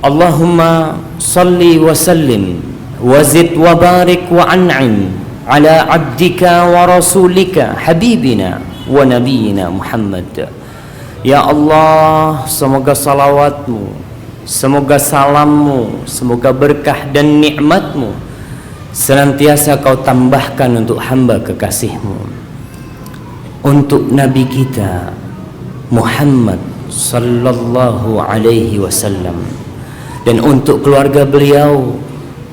Allahumma salli wa sallim wa zid wa barik wa an'im ala abdika wa rasulika habibina wa nabiyina Muhammad. Ya Allah, semoga salawatmu, semoga salammu, semoga berkah dan nikmatmu senantiasa kau tambahkan untuk hamba kekasihmu, untuk Nabi kita Muhammad sallallahu alaihi wasallam, dan untuk keluarga beliau,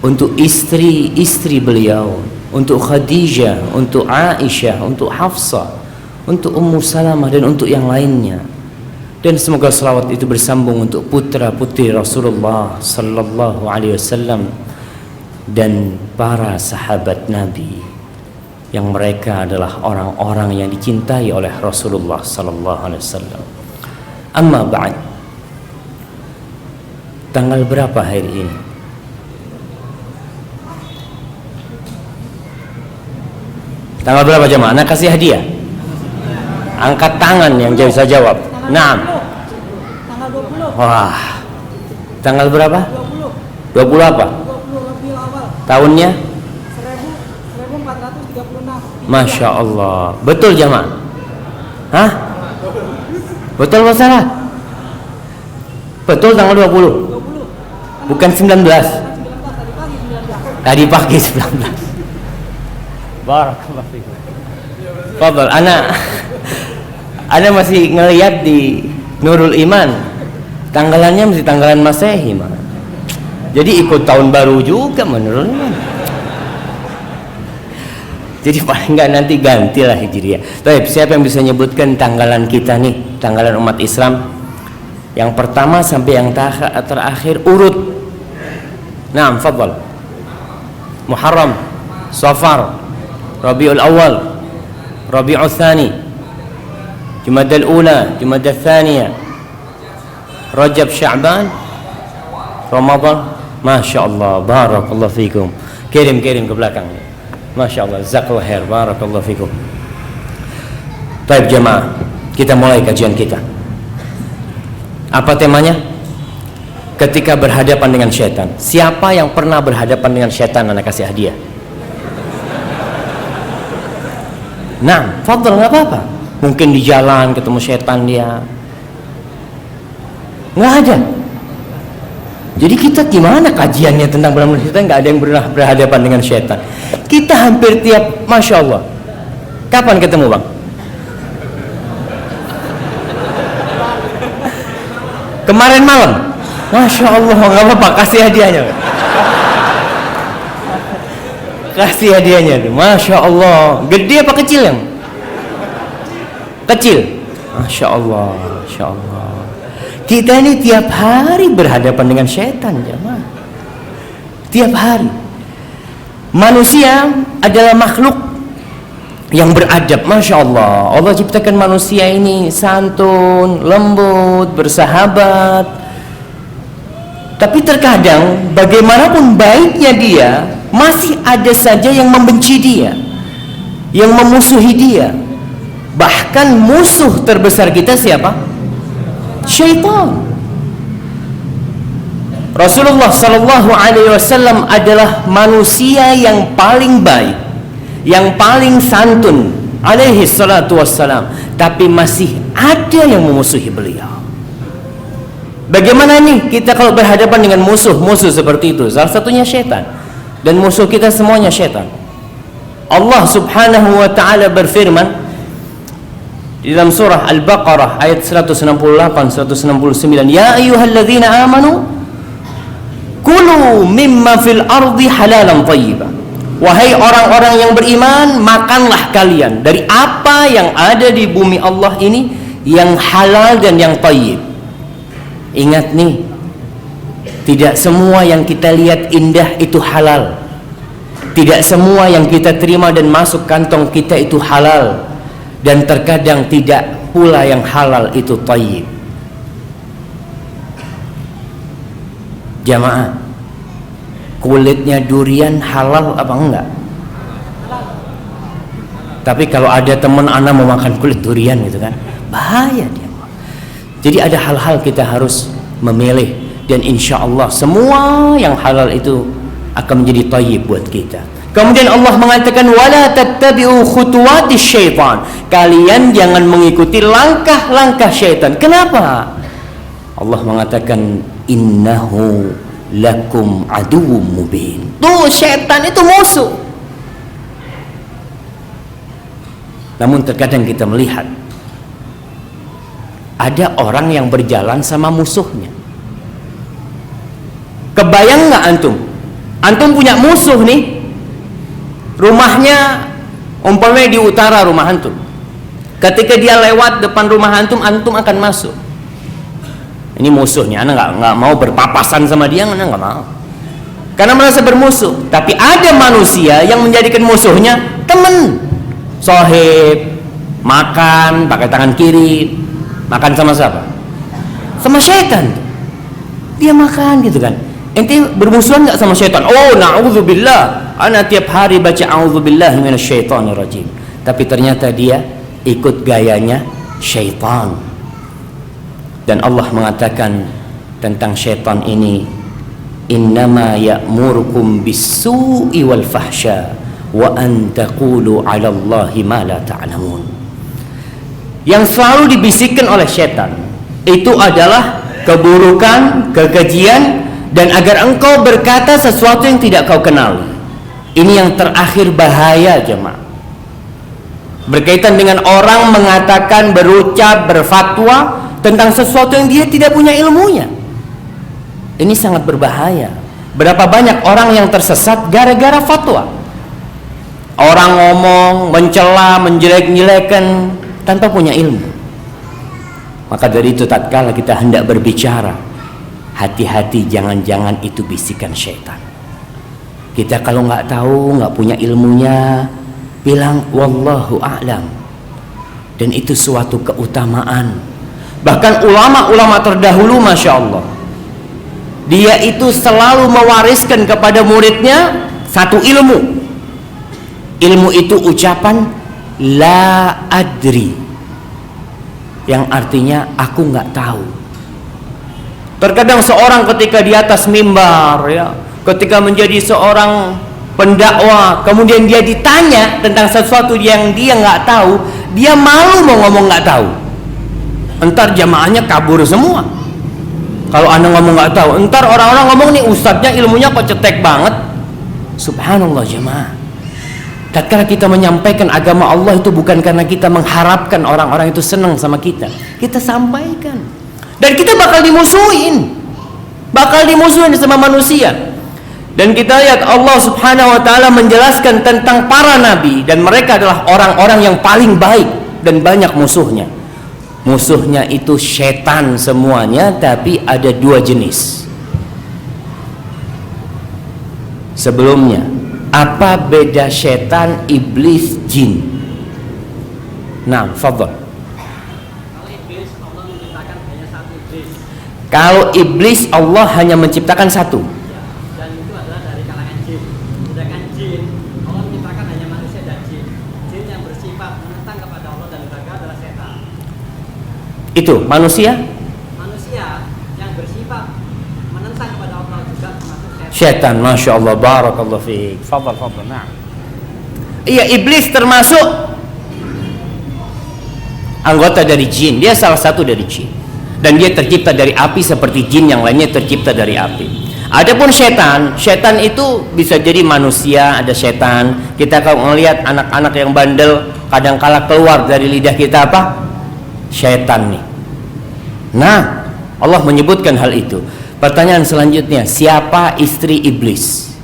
untuk istri-istri beliau, untuk Khadijah, untuk Aisyah, untuk Hafsah, untuk Ummu Salamah, dan untuk yang lainnya. Dan semoga salawat itu bersambung untuk putra-putri Rasulullah sallallahu alaihi wasallam dan para sahabat Nabi yang mereka adalah orang-orang yang dicintai oleh Rasulullah sallallahu alaihi wasallam. Amma ba'd. Tanggal berapa hari ini? Tanggal berapa jemaah? Anak kasih hadiah. Angkat tangan yang bisa jawab. Naam. Tanggal 20. Wah. Tanggal berapa? 20. 20 apa? 20 Rabiul Awal. Tahunnya? 1436. Masya Allah. Betul jemaah? Hah? Betul atau salah? Betul tanggal 20. 20. Bukan 19. 19 Tadi pagi 19. Barakallahu fikum. Fadal, ana masih ngelihat di Nurul Iman. Tanggalannya masih tanggalan Masehi, mah. Jadi ikut tahun baru juga menurut Iman. Jadi paling enggak nanti gantilah Hijriah. Baik, siapa yang bisa nyebutkan tanggalan kita nih, tanggalan umat Islam? Yang pertama sampai yang terakhir urut. Naam, fadal. Muharram, Safar, Rabiul Awal, Rabiul Tsani, Jumadal Ula, Jumadal Tsaniyah, Rajab, Sya'ban, Ramadan. Masya Allah, barakallahu fikum. Kirim ke belakang. Masya Allah, jazakallahu khair, barakallahu fikum. Baik jemaah, kita mulai kajian kita. Apa temanya? Ketika berhadapan dengan syaitan. Siapa yang pernah berhadapan dengan syaitan? Anak kasih hadiah. Nah, fadl, nggak apa-apa. Mungkin di jalan ketemu syaitan dia. Nggak ada. Jadi kita gimana kajiannya tentang berhadapan syaitan? Nggak ada yang pernah berhadapan dengan syaitan. Kita hampir tiap, masya Allah. Kapan ketemu bang? Kemarin malam. Masya Allah, nggak apa-apa. Kasih hadiahnya. Kasih hadiahnya, masya Allah. Gede apa kecil yang? Kecil. Masya Allah, masya Allah. Kita ini tiap hari berhadapan dengan syaitan, jemaah. Tiap hari. Manusia adalah makhluk yang beradab, masya Allah. Allah ciptakan manusia ini santun, lembut, bersahabat. Tapi terkadang bagaimanapun baiknya dia, masih ada saja yang membenci dia, yang memusuhi dia. Bahkan musuh terbesar kita siapa? Syaitan. Rasulullah sallallahu alaihi wasallam adalah manusia yang paling baik, yang paling santun alaihi salatu wassalam, tapi masih ada yang memusuhi beliau. Bagaimana nih kita kalau berhadapan dengan musuh-musuh seperti itu? Salah satunya syaitan. Dan musuh kita semuanya syaitan. Allah subhanahu wa ta'ala berfirman di dalam surah Al-Baqarah ayat 168-169, Ya ayyuhalladzina amanu kulu mimma fil ardi halalan tayyiba. Wahai orang-orang yang beriman, makanlah kalian dari apa yang ada di bumi Allah ini yang halal dan yang tayyib. Ingat nih, tidak semua yang kita lihat indah itu halal. Tidak semua yang kita terima dan masuk kantong kita itu halal. Dan terkadang tidak pula yang halal itu thayyib. Jamaah, kulitnya durian halal apa enggak? Tapi kalau ada teman anak mau makan kulit durian gitu kan, bahaya dia. Jadi ada hal-hal kita harus memilih dan insya Allah semua yang halal itu akan menjadi thayyib buat kita. Kemudian Allah mengatakan wala tattabi'u khutuwatis syaitan. Kalian jangan mengikuti langkah-langkah syaitan. Kenapa? Allah mengatakan innahu lakum aduwwum mubin. Tuh syaitan itu musuh. Namun terkadang kita melihat ada orang yang berjalan sama musuhnya. Kebayang nggak antum? Antum punya musuh nih. Rumahnya umpamanya di utara rumah antum. Ketika dia lewat depan rumah antum, antum akan masuk. Ini musuhnya, anda nggak mau berpapasan sama dia, anda nggak mau. Karena merasa bermusuh. Tapi ada manusia yang menjadikan musuhnya teman, sohib, makan pakai tangan kiri, makan sama siapa? Sama syaitan. Dia makan gitu kan. Ente bermusuhan nggak sama syaitan? Oh, na'udzubillah. Ana tiap hari baca a'udzubillah minasyaitonirrajim. Tapi ternyata dia ikut gayanya syaitan. Dan Allah mengatakan tentang syaitan ini, innama ya'murukum bis-su'i wal fahsya wa an taqulu 'ala Allahi ma la ta'lamun. Yang selalu dibisikkan oleh syaitan itu adalah keburukan, kekejian, dan agar engkau berkata sesuatu yang tidak kau kenal. Ini yang terakhir bahaya jemaah. Berkaitan dengan orang mengatakan, berucap, berfatwa tentang sesuatu yang dia tidak punya ilmunya. Ini sangat berbahaya. Berapa banyak orang yang tersesat gara-gara fatwa. Orang ngomong, mencela, menjelek-jelekan tanpa punya ilmu. Maka dari itu tatkala kita hendak berbicara, hati-hati, jangan-jangan itu bisikan syaitan. Kita kalau nggak tahu, nggak punya ilmunya, bilang wallahu a'lam. Dan itu suatu keutamaan. Bahkan ulama-ulama terdahulu, masya Allah, dia itu selalu mewariskan kepada muridnya satu ilmu. Ilmu itu ucapan la adri, yang artinya aku nggak tahu. Terkadang seorang ketika di atas mimbar, ya, ketika menjadi seorang pendakwah, kemudian dia ditanya tentang sesuatu yang dia nggak tahu, dia malu mau ngomong nggak tahu. Entar jamaahnya kabur semua. Kalau anda ngomong nggak tahu, entar orang-orang ngomong nih ustadznya ilmunya kok cetek banget. Subhanallah jamaah. Tatkala kita menyampaikan agama Allah itu bukan karena kita mengharapkan orang-orang itu senang sama kita. Kita sampaikan. Dan kita bakal dimusuhin. Bakal dimusuhin sama manusia. Dan kita lihat Allah Subhanahu wa taala menjelaskan tentang para nabi, dan mereka adalah orang-orang yang paling baik dan banyak musuhnya. Musuhnya itu setan semuanya, tapi ada dua jenis. Sebelumnya, apa beda setan, iblis, jin? Nah, fadhal. Kalau iblis Allah hanya menciptakan satu. Dan itu adalah dari kalangan jin. Sedangkan jin Allah menciptakan hanya manusia dan jin. Jin yang bersifat menentang kepada Allah dan neraka adalah setan. Itu manusia? Manusia yang bersifat menentang kepada Allah juga termasuk setan. Setan, masya Allah, barakallahu fiik. Fadhal, fadhal. Nah. Iya, iblis termasuk anggota dari jin. Dia salah satu dari jin. Dan dia tercipta dari api seperti jin yang lainnya tercipta dari api. Adapun setan, setan itu bisa jadi manusia, ada setan. Kita kalau melihat anak-anak yang bandel, kadang-kala keluar dari lidah kita apa? Setan nih. Nah, Allah menyebutkan hal itu. Pertanyaan selanjutnya, siapa istri iblis?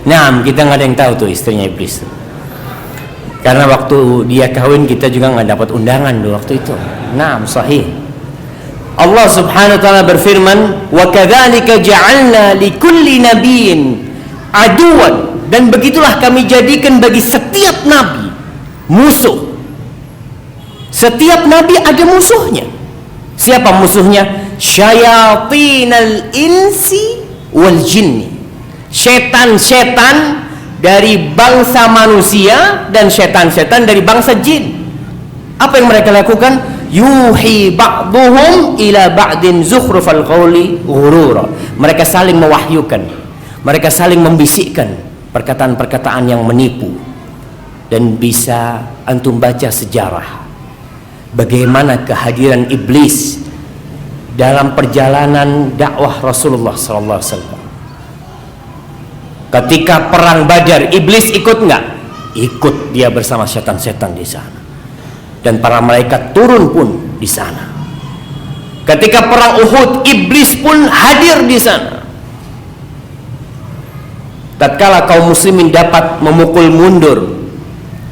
Nah, kita nggak ada yang tahu tuh istrinya iblis. Karena waktu dia kawin kita juga nggak dapat undangan tuh waktu itu. Naam, sahih. Allah Subhanahu wa taala berfirman, "Wa kadzalika ja'alna likulli nabiyyin aduwan." Dan begitulah kami jadikan bagi setiap nabi musuh. Setiap nabi ada musuhnya. Siapa musuhnya? Syayatinal insi wal jinni. Setan-setan dari bangsa manusia dan setan-setan dari bangsa jin. Apa yang mereka lakukan? Yuhi ba'duhum ila ba'din zukhrufal qawli ghurura. Mereka saling mewahyukan, mereka saling membisikkan perkataan-perkataan yang menipu. Dan bisa antum baca sejarah bagaimana kehadiran iblis dalam perjalanan dakwah Rasulullah SAW. Ketika perang Badar, iblis ikut nggak? Ikut dia bersama setan-setan di sana. Dan para malaikat turun pun di sana. Ketika perang Uhud, iblis pun hadir di sana. Tatkala kaum muslimin dapat memukul mundur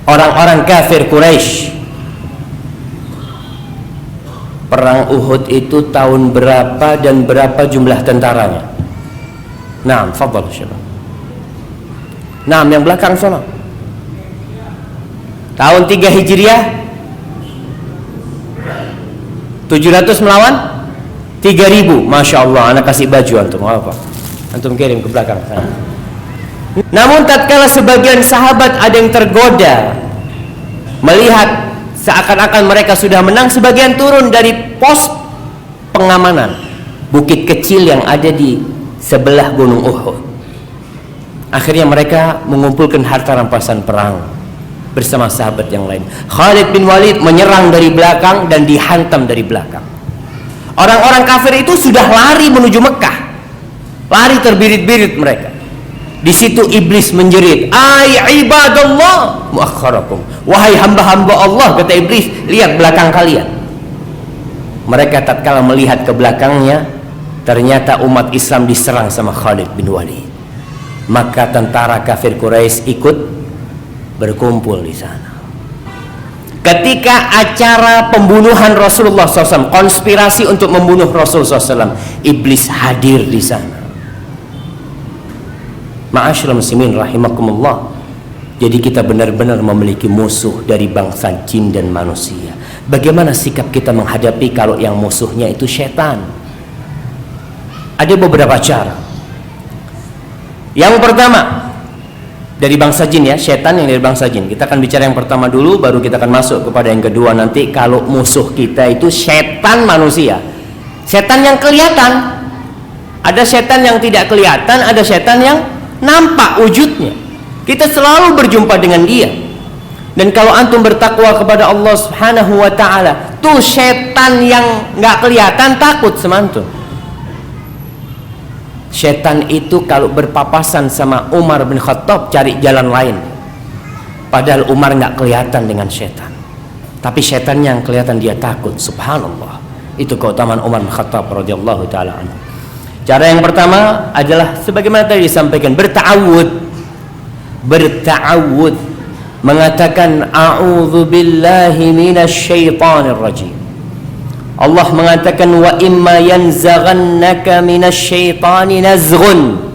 orang-orang kafir Quraisy. Perang Uhud itu tahun berapa dan berapa jumlah tentaranya? Naam, fadhal syabab. Naam, yang belakang sana. Tahun 3 Hijriah 700 melawan 3000. Masya Allah, anak kasih baju antum apa? Antum kirim ke belakang sana. Namun tatkala sebagian sahabat ada yang tergoda melihat seakan-akan mereka sudah menang, sebagian turun dari pos pengamanan bukit kecil yang ada di sebelah gunung Uhud. Akhirnya mereka mengumpulkan harta rampasan perang bersama sahabat yang lain. Khalid bin Walid menyerang dari belakang dan dihantam dari belakang. Orang-orang kafir itu sudah lari menuju Mekah, lari terbirit-birit mereka. Di situ iblis menjerit, "Ai ibadallah muakhkharakum." Wahai hamba-hamba Allah, kata iblis, lihat belakang kalian. Mereka tatkala melihat ke belakangnya, ternyata umat Islam diserang sama Khalid bin Walid. Maka tentara kafir Quraisy ikut berkumpul di sana. Ketika acara pembunuhan Rasulullah SAW, konspirasi untuk membunuh Rasulullah SAW, iblis hadir di sana. Ma'asyiral muslimin rahimakumullah. Jadi kita benar-benar memiliki musuh dari bangsa jin dan manusia. Bagaimana sikap kita menghadapi kalau yang musuhnya itu setan? Ada beberapa cara. Yang pertama, dari bangsa jin ya, setan yang dari bangsa jin. Kita akan bicara yang pertama dulu, baru kita akan masuk kepada yang kedua nanti. Kalau musuh kita itu setan manusia, setan yang kelihatan. Ada setan yang tidak kelihatan, ada setan yang nampak wujudnya. Kita selalu berjumpa dengan dia. Dan kalau antum bertakwa kepada Allah Subhanahu wa taala, tuh setan yang nggak kelihatan takut sama antum. Setan itu kalau berpapasan sama Umar bin Khattab cari jalan lain. Padahal Umar nggak kelihatan dengan setan, tapi setannya yang kelihatan dia takut. Subhanallah. Itu keutamaan Umar bin Khattab radhiyallahu taala anhu. Cara yang pertama adalah sebagaimana tadi disampaikan, berta'awud, mengatakan a'udzu billahi minasyaitonir rajim. Allah mengatakan wa imma yanzaghannaka minasyaitani nazghun.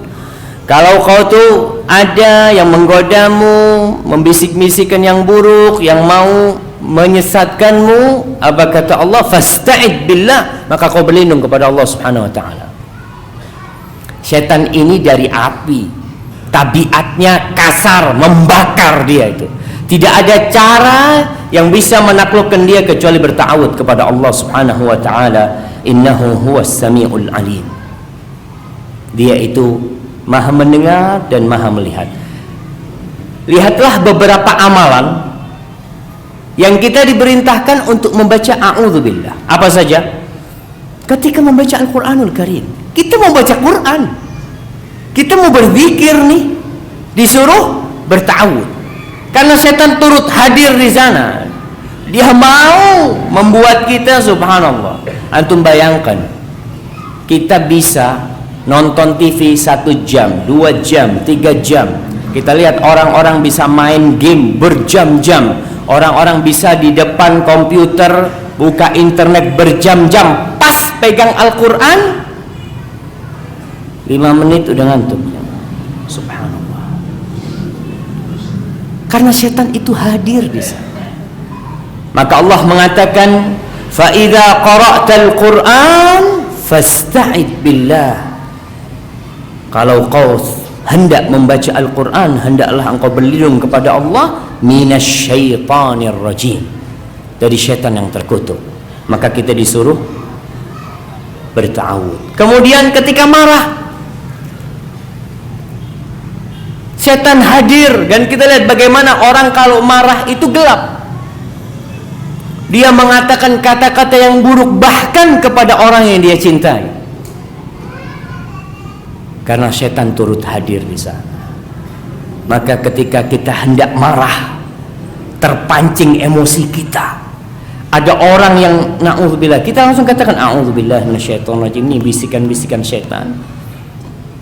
Kalau kau tuh ada yang menggodamu, membisik-bisikkan yang buruk, yang mau menyesatkanmu, apa kata Allah? Fasta'id billah, maka kau berlindung kepada Allah Subhanahu wa taala. Setan ini dari api, tabiatnya kasar, membakar dia itu. Tidak ada cara yang bisa menaklukkan dia kecuali berta'awud kepada Allah Subhanahu wa taala. Innahu huwas samiul alim. Dia itu Maha mendengar dan Maha melihat. Lihatlah beberapa amalan yang kita diperintahkan untuk membaca a'udzubillah. Apa saja? Ketika membaca Al-Qur'anul Karim, kita mau baca Quran, kita mau berzikir nih, disuruh berta'awud. Karena setan turut hadir di sana. Dia mau membuat kita, subhanallah. Antum bayangkan, kita bisa nonton TV 1 jam, 2 jam, 3 jam. Kita lihat orang-orang bisa main game berjam-jam. Orang-orang bisa di depan komputer buka internet berjam-jam. Pas pegang Al-Quran, 5 menit udah ngantuk. Subhanallah. Karena setan itu hadir di sana. Maka Allah mengatakan, fa idza qara'tal Qur'an fasta'id billah. Kalau kau hendak membaca Al-Qur'an, hendaklah engkau berlindung kepada Allah minasyaitonir rajim, dari syaitan yang terkutuk. Maka kita disuruh berta'awudz. Kemudian ketika marah, setan hadir, dan kita lihat bagaimana orang kalau marah itu gelap. Dia mengatakan kata-kata yang buruk bahkan kepada orang yang dia cintai. Karena setan turut hadir di sana. Maka ketika kita hendak marah, terpancing emosi kita, ada orang yang na'udzubillah, kita langsung katakan a'udzubillah minasyaitonirrajim. Ini bisikan-bisikan setan.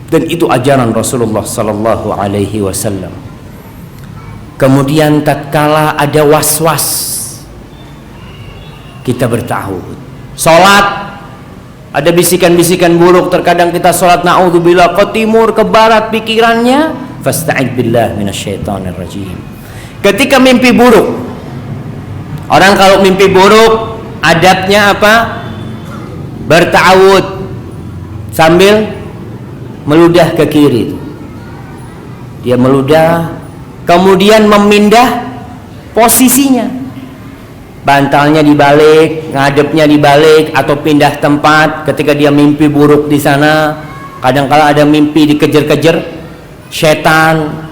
Dan itu ajaran Rasulullah sallallahu alaihi wasallam. Kemudian tatkala ada was-was, kita berta'awudz. Salat ada bisikan-bisikan buruk, terkadang kita salat na'udzubillah ke timur, ke barat pikirannya, fasta'id billah minasyaitonirrajim. Ketika mimpi buruk, orang kalau mimpi buruk adabnya apa? Berta'awudz sambil meludah ke kiri. Dia meludah, kemudian memindah posisinya. Bantalnya dibalik, ngadepnya dibalik, atau pindah tempat ketika dia mimpi buruk di sana. Kadang-kala ada mimpi dikejar-kejar setan.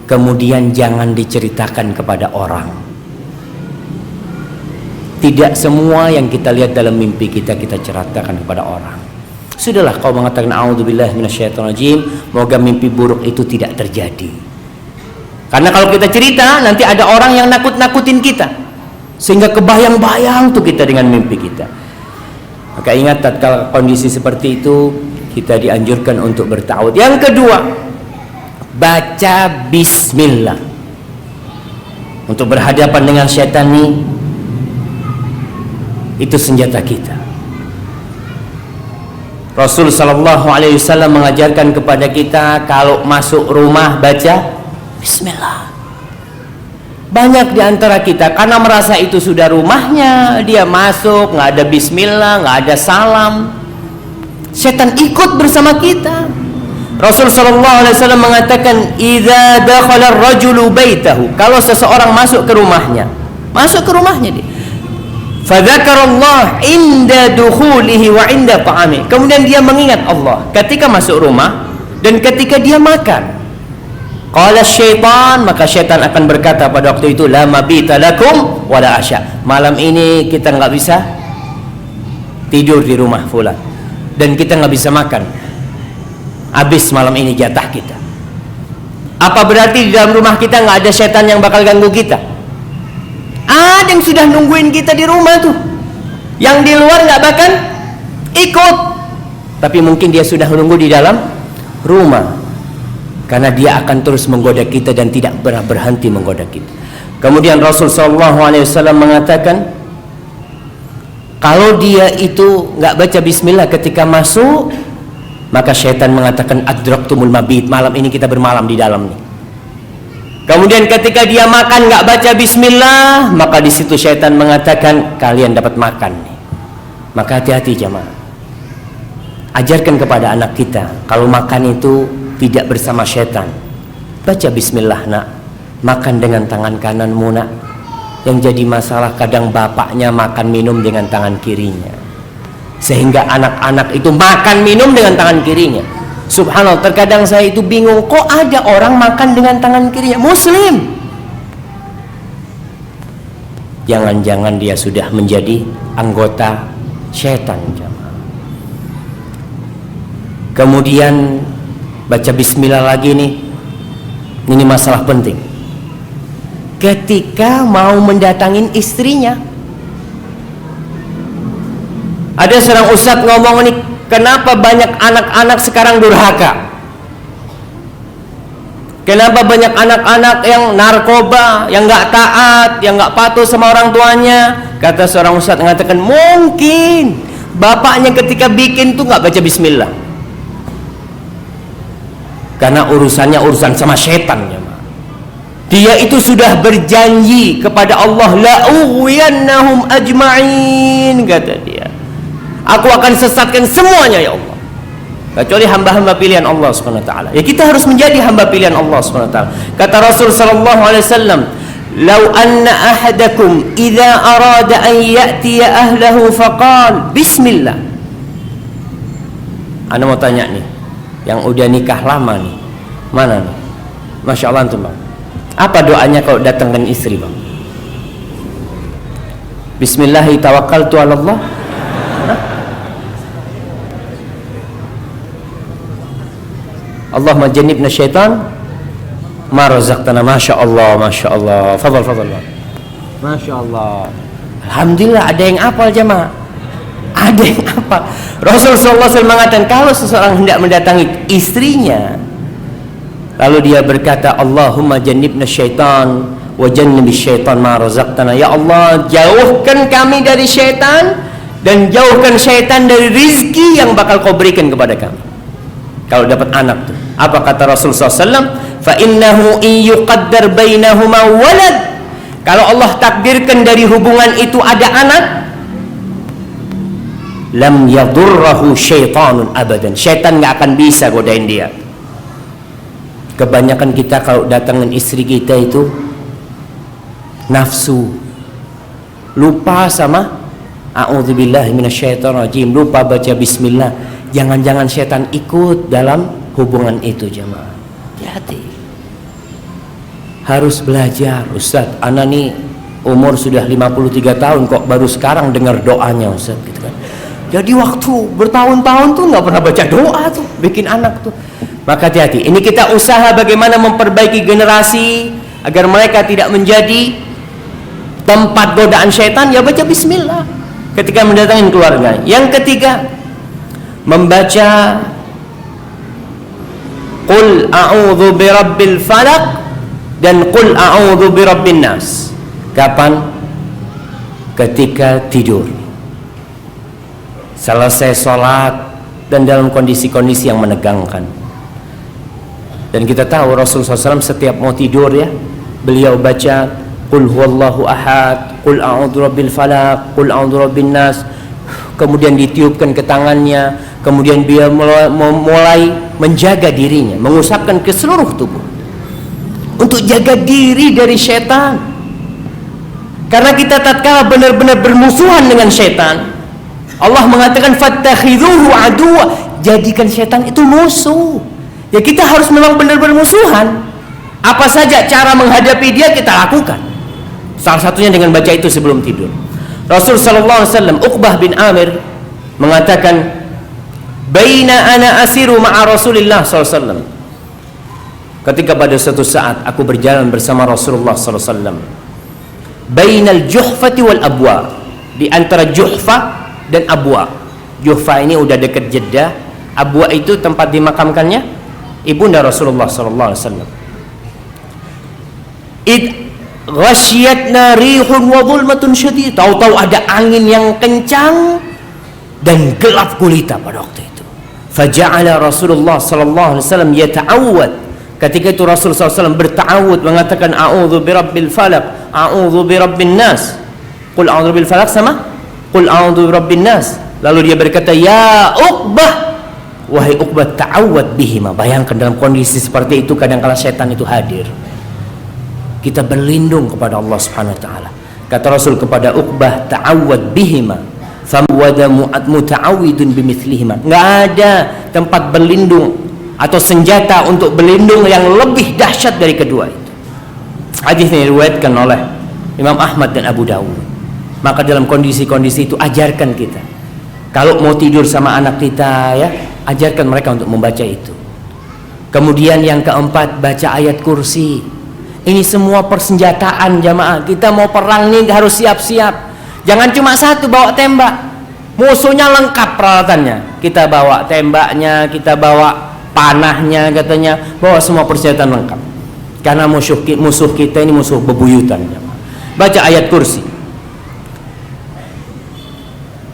Kemudian jangan diceritakan kepada orang. Tidak semua yang kita lihat dalam mimpi kita ceritakan kepada orang. Sudahlah kau mengatakan a'udzubillah minasyaitonirrajim, moga mimpi buruk itu tidak terjadi. Karena kalau kita cerita, nanti ada orang yang nakut-nakutin kita, sehingga kebayang-bayang tuh kita dengan mimpi kita. Maka ingat, tatkala kondisi seperti itu, kita dianjurkan untuk berta'awudz. Yang kedua, baca bismillah untuk berhadapan dengan syaitan ini. Itu senjata kita. Rasul sallallahu alaihi wasallam mengajarkan kepada kita, kalau masuk rumah baca bismillah. Banyak di antara kita karena merasa itu sudah rumahnya, dia masuk nggak ada bismillah, nggak ada salam, setan ikut bersama kita. Rasul sallallahu alaihi wasallam mengatakan, idza dakhala ar-rajulu baitahu, kalau seseorang masuk ke rumahnya dia, fadzakarallah inda dukhulihi wa inda ta'ami, kemudian dia mengingat Allah ketika masuk rumah dan ketika dia makan. Qala syaitan, maka syaitan akan berkata pada waktu itu, la mabita lakum wala asya, malam ini kita nggak bisa tidur di rumah fulan, dan kita nggak bisa makan, habis malam ini jatah kita. Apa berarti di dalam rumah kita nggak ada syaitan yang bakal ganggu kita? Ada yang sudah nungguin kita di rumah tuh, yang di luar nggak bakal ikut, tapi mungkin dia sudah menunggu di dalam rumah. Karena dia akan terus menggoda kita dan tidak pernah berhenti menggoda kita. Kemudian Rasul SAW mengatakan, kalau dia itu nggak baca bismillah ketika masuk, maka syaitan mengatakan adraktumul mabit, malam ini kita bermalam di dalam nih. Kemudian ketika dia makan nggak baca bismillah, maka di situ syaitan mengatakan kalian dapat makan nih. Maka hati-hati jamaah. Ajarkan kepada anak kita, kalau makan itu tidak bersama syaitan. Baca bismillah nak, makan dengan tangan kananmu nak. Yang jadi masalah kadang bapaknya makan minum dengan tangan kirinya, sehingga anak-anak itu makan minum dengan tangan kirinya. Subhanallah, terkadang saya itu bingung, kok ada orang makan dengan tangan kirinya, muslim. Jangan-jangan dia sudah menjadi anggota syaitan. Kemudian baca bismillah lagi nih. Ini masalah penting. Ketika mau mendatangin istrinya, ada seorang ustadz ngomong nih, kenapa banyak anak-anak sekarang durhaka? Kenapa banyak anak-anak yang narkoba, yang nggak taat, yang nggak patuh sama orang tuanya? Kata seorang ustadz mengatakan, mungkin bapaknya ketika bikin tuh nggak baca bismillah. Karena urusannya urusan sama setan ya. Dia itu sudah berjanji kepada Allah, la ughwiyannahum ajma'in, kata dia, aku akan sesatkan semuanya ya Allah, kecuali hamba-hamba pilihan Allah Subhanahu wa taala. Ya, kita harus menjadi hamba pilihan Allah Subhanahu wa taala. Kata Rasul sallallahu alaihi wasallam, "Lau anna ahadakum idza arada an ya'tiya ahlahu faqal bismillah." Ana mau tanya nih, yang udah nikah lama nih, mana nih? Masya Allah antum bang, apa doanya kalau datangkan istri bang? Bismillahi tawakkaltu ala Allah. Allahumma jannibna syaitan ma razaqtana. Masya Allah, Masya Allah. Fadal bang. Masya Allah. Alhamdulillah ada yang hafal jemaah. Ada yang apa? Rasulullah SAW mengatakan kalau seseorang hendak mendatangi istrinya, lalu dia berkata, Allahumma jannibna syaitan wa jannibis syaitan ma razaqtana. Ya Allah, jauhkan kami dari syaitan dan jauhkan syaitan dari rizki yang bakal kau berikan kepada kami. Kalau dapat anak tuh, apa kata Rasulullah SAW? Fa innahu in yuqaddar bainahuma walad. Kalau Allah takdirkan dari hubungan itu ada anak, lam yadurrahu syaitanun abadan. Syaitan gak akan bisa godain dia. Kebanyakan kita kalau datangan istri kita itu nafsu, lupa sama a'udzubillahi minasyaitonirrajim, lupa baca bismillah. Jangan-jangan syaitan ikut dalam hubungan itu jemaah. Hati-hati. Harus belajar. Ustaz, ana nih umur sudah 53 tahun kok baru sekarang dengar doanya Ustaz gitu kan. Jadi waktu bertahun-tahun tuh nggak pernah baca doa tuh, bikin anak tuh. Maka hati-hati. Ini kita usaha bagaimana memperbaiki generasi agar mereka tidak menjadi tempat godaan syaitan. Ya baca bismillah ketika mendatangi keluarga. Yang ketiga, membaca Qul a'udzu birabbil falaq dan Qul a'udzu birabbin nas. Kapan? Ketika tidur, selesai sholat dan dalam kondisi-kondisi yang menegangkan. Dan kita tahu Rasulullah SAW setiap mau tidur ya, beliau baca Qul huwallahu ahad, Qul a'udzu birabbil falaq, Qul a'udzu birabbin nas. Kemudian ditiupkan ke tangannya, kemudian dia mulai menjaga dirinya, mengusapkan ke seluruh tubuh untuk jaga diri dari syaitan. Karena kita tatkala benar-benar bermusuhan dengan syaitan, Allah mengatakan fattakhidhuhu aduwa, jadikan syaitan itu musuh. Ya kita harus memang benar-benar musuhan. Apa saja cara menghadapi dia kita lakukan. Salah satunya dengan baca itu sebelum tidur. Rasul sallallahu alaihi wasallam, Uqbah bin Amir mengatakan, baina ana asiru ma'a Rasulillah sallallahu alaihi wasallam. Ketika pada suatu saat aku berjalan bersama Rasulullah sallallahu alaihi wasallam, bainal juhfati wal abwa, di antara Juhfa dan Abwa. Juhfa ini udah dekat Jeddah, Abwa itu tempat dimakamkannya ibunda Rasulullah sallallahu alaihi wasallam. Id ghasyiyatna rihun wa dhulmatun syadid. Tahu-tahu ada angin yang kencang dan gelap gulita pada waktu itu. Faja'ala Rasulullah sallallahu alaihi wasallam yata'awwad. Ketika itu Rasulullah SAW berta'awud, mengatakan a'udzu birabbil falaq, a'udzu birabbin nas. Qul a'udzu bil falaq sama Qul a'udzu birabbin nas. Lalu dia berkata, ya Uqbah, wahai Uqbah, ta'awwad bihima. Bayangkan dalam kondisi seperti itu kadang-kala setan itu hadir. Kita berlindung kepada Allah Subhanahu wa taala. Kata Rasul kepada Uqbah, ta'awwad bihima. Famwada muta'awwidun bimithlihima. Enggak ada tempat berlindung atau senjata untuk berlindung yang lebih dahsyat dari kedua itu. Hadis ini diriwayatkan oleh Imam Ahmad dan Abu Dawud. Maka dalam kondisi-kondisi itu ajarkan kita, kalau mau tidur sama anak kita ya, ajarkan mereka untuk membaca itu. Kemudian yang keempat, baca ayat kursi. Ini semua persenjataan jamaah. Kita mau perang nih harus siap-siap. Jangan cuma satu bawa tembak. Musuhnya lengkap peralatannya. Kita bawa tembaknya, kita bawa panahnya, katanya bawa semua persenjataan lengkap. Karena musuh kita ini musuh bebuyutan. Baca ayat kursi.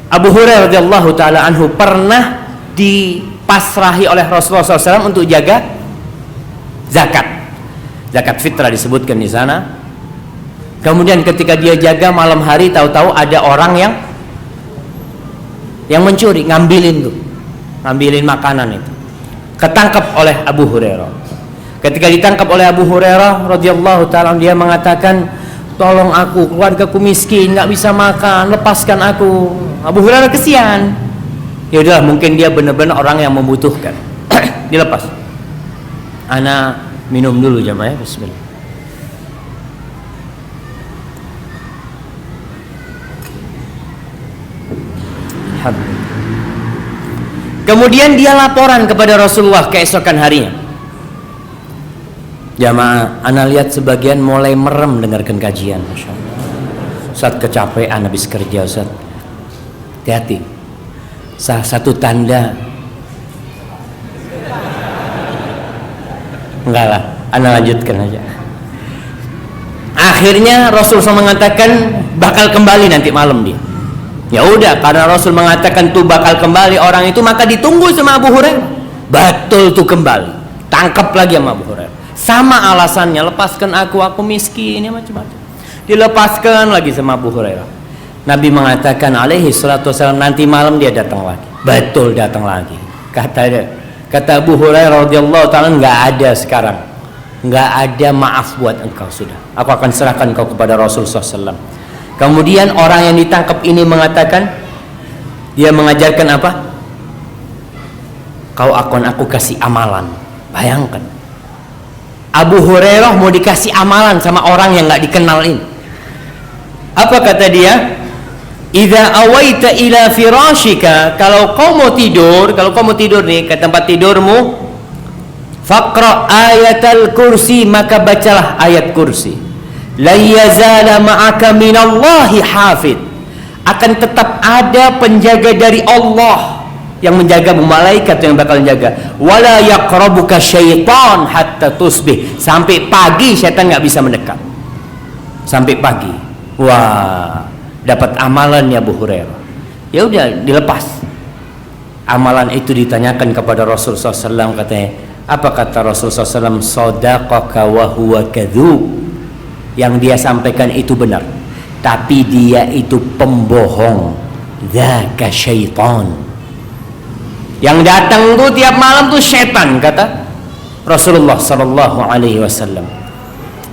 Abu Hurairah radhiyallahu taala anhu pernah dipasrahi oleh Rasulullah SAW untuk jaga zakat. Zakat fitrah disebutkan di sana. Kemudian ketika dia jaga malam hari, tahu-tahu ada orang yang mencuri, ngambilin makanan itu. Ketangkap oleh Abu Hurairah. Ketika ditangkap oleh Abu Hurairah radhiyallahu taala, dia mengatakan, tolong aku, keluargaku miskin, nggak bisa makan, lepaskan aku. Abu Hurairah kesian. Ya udah, mungkin dia benar-benar orang yang membutuhkan. Dilepas. Ana minum dulu jamaah ya, bismillah. Kemudian dia laporan kepada Rasulullah keesokan harinya. Jamaah, ana lihat sebagian mulai merem dengarkan kajian. Masya Allah. Ustaz kecapean habis kerja Ustaz. Hati-hati. Salah satu tanda. Enggak lah, ana lanjutkan aja. Akhirnya Rasul SAW mengatakan bakal kembali nanti malam dia. Ya udah, karena Rasul mengatakan tuh bakal kembali orang itu, maka ditunggu sama Abu Hurairah. Betul tuh kembali. Tangkap lagi sama Abu Hurairah. Sama alasannya, lepaskan aku miskin, ya macam-macam. Dilepaskan lagi sama Abu Hurairah. Nabi mengatakan alaihi salatu wasallam, nanti malam dia datang lagi. Betul datang lagi. Kata Abu Hurairah radhiyallahu ta'ala, nggak ada sekarang. Nggak ada maaf buat engkau sudah. Aku akan serahkan kau kepada Rasul SAW. Kemudian orang yang ditangkap ini mengatakan, dia mengajarkan apa? Kau akan aku kasih amalan. Bayangkan, Abu Hurairah mau dikasih amalan sama orang yang nggak dikenal ini. Apa kata dia? Idza awaita ila firashika, kalau kau mau tidur nih ke tempat tidurmu, faqra ayatal kursi, maka bacalah ayat kursi. La yazala ma'aka minallahi hafid, akan tetap ada penjaga dari Allah yang menjaga, malaikat yang bakal menjaga. Wala yaqrabuka syaitan hatta tusbih, sampai pagi syaitan nggak bisa mendekat. Sampai pagi. Wah, dapat amalannya Abu Hurairah. Ya udah, dilepas. Amalan itu ditanyakan kepada Rasul SAW, katanya, apa kata Rasul SAW? Sadaqaka wa huwa kadzub. Yang dia sampaikan itu benar, tapi dia itu pembohong. Dzaka syaitan. Yang datang tuh tiap malam tuh setan, kata Rasulullah sallallahu alaihi wasallam.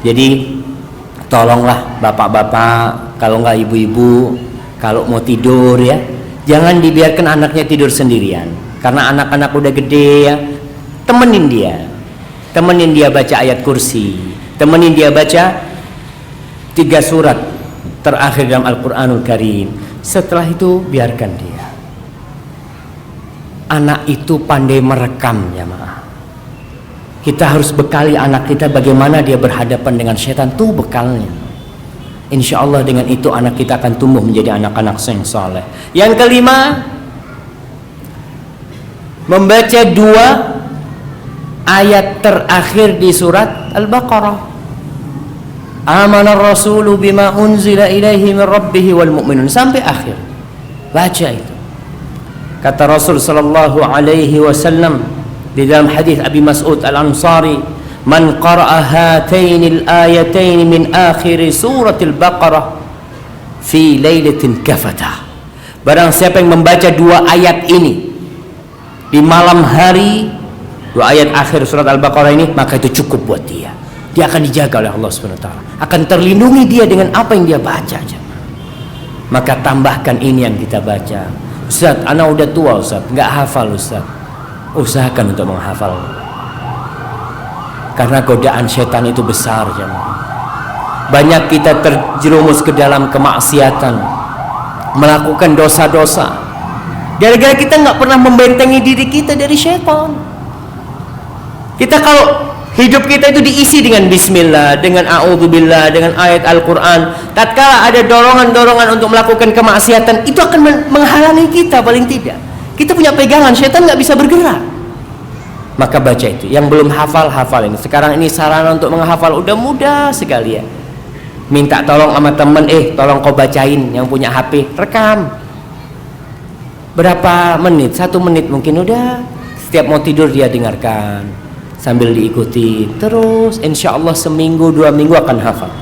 Jadi tolonglah bapak-bapak, kalau enggak ibu-ibu, kalau mau tidur ya, jangan dibiarkan anaknya tidur sendirian. Karena anak-anak udah gede ya, temenin dia baca ayat kursi, temenin dia baca 3 surat terakhir dalam Al-Quranul Karim. Setelah itu biarkan dia. Anak itu pandai merekam, jamaah. Kita harus bekali anak kita bagaimana dia berhadapan dengan setan, tuh bekalnya. Insya Allah dengan itu anak kita akan tumbuh menjadi anak-anak yang saleh. Yang kelima, membaca 2 ayat terakhir di surat Al-Baqarah. Amanar rasulu bima unzila ilaihi min rabbihi wal mu'minun, sampai akhir. Baca itu. Kata Rasul sallallahu alaihi wasallam di dalam hadis Abi Mas'ud Al-Ansari, man qara'a hatainil ayatain min akhir suratil Baqarah fi lailatin kafatah. Barang siapa yang membaca 2 ayat ini di malam hari, 2 ayat akhir surat Al-Baqarah ini, maka itu cukup buat dia. Dia akan dijaga oleh Allah Subhanahu wa taala. Akan terlindungi dia dengan apa yang dia baca aja. Maka tambahkan ini yang kita baca. Ustaz, ana udah tua Ustaz, nggak hafal Ustaz. Usahakan untuk menghafal. Karena godaan setan itu besar, jemaah. Banyak kita terjerumus ke dalam kemaksiatan, melakukan dosa-dosa. Gara-gara kita nggak pernah membentengi diri kita dari setan. Kita kalau hidup kita itu diisi dengan bismillah, dengan a'udzubillah, dengan ayat Al-Quran. Tatkala ada dorongan-dorongan untuk melakukan kemaksiatan, itu akan menghalangi kita paling tidak. Kita punya pegangan, syaitan nggak bisa bergerak. Maka baca itu. Yang belum hafal, hafal ini. Sekarang ini sarana untuk menghafal udah mudah sekali ya. Minta tolong sama temen, tolong kau bacain, yang punya HP, rekam. Berapa menit? 1 menit mungkin udah. Setiap mau tidur dia dengarkan, sambil diikuti terus, insya Allah seminggu 2 minggu akan hafal.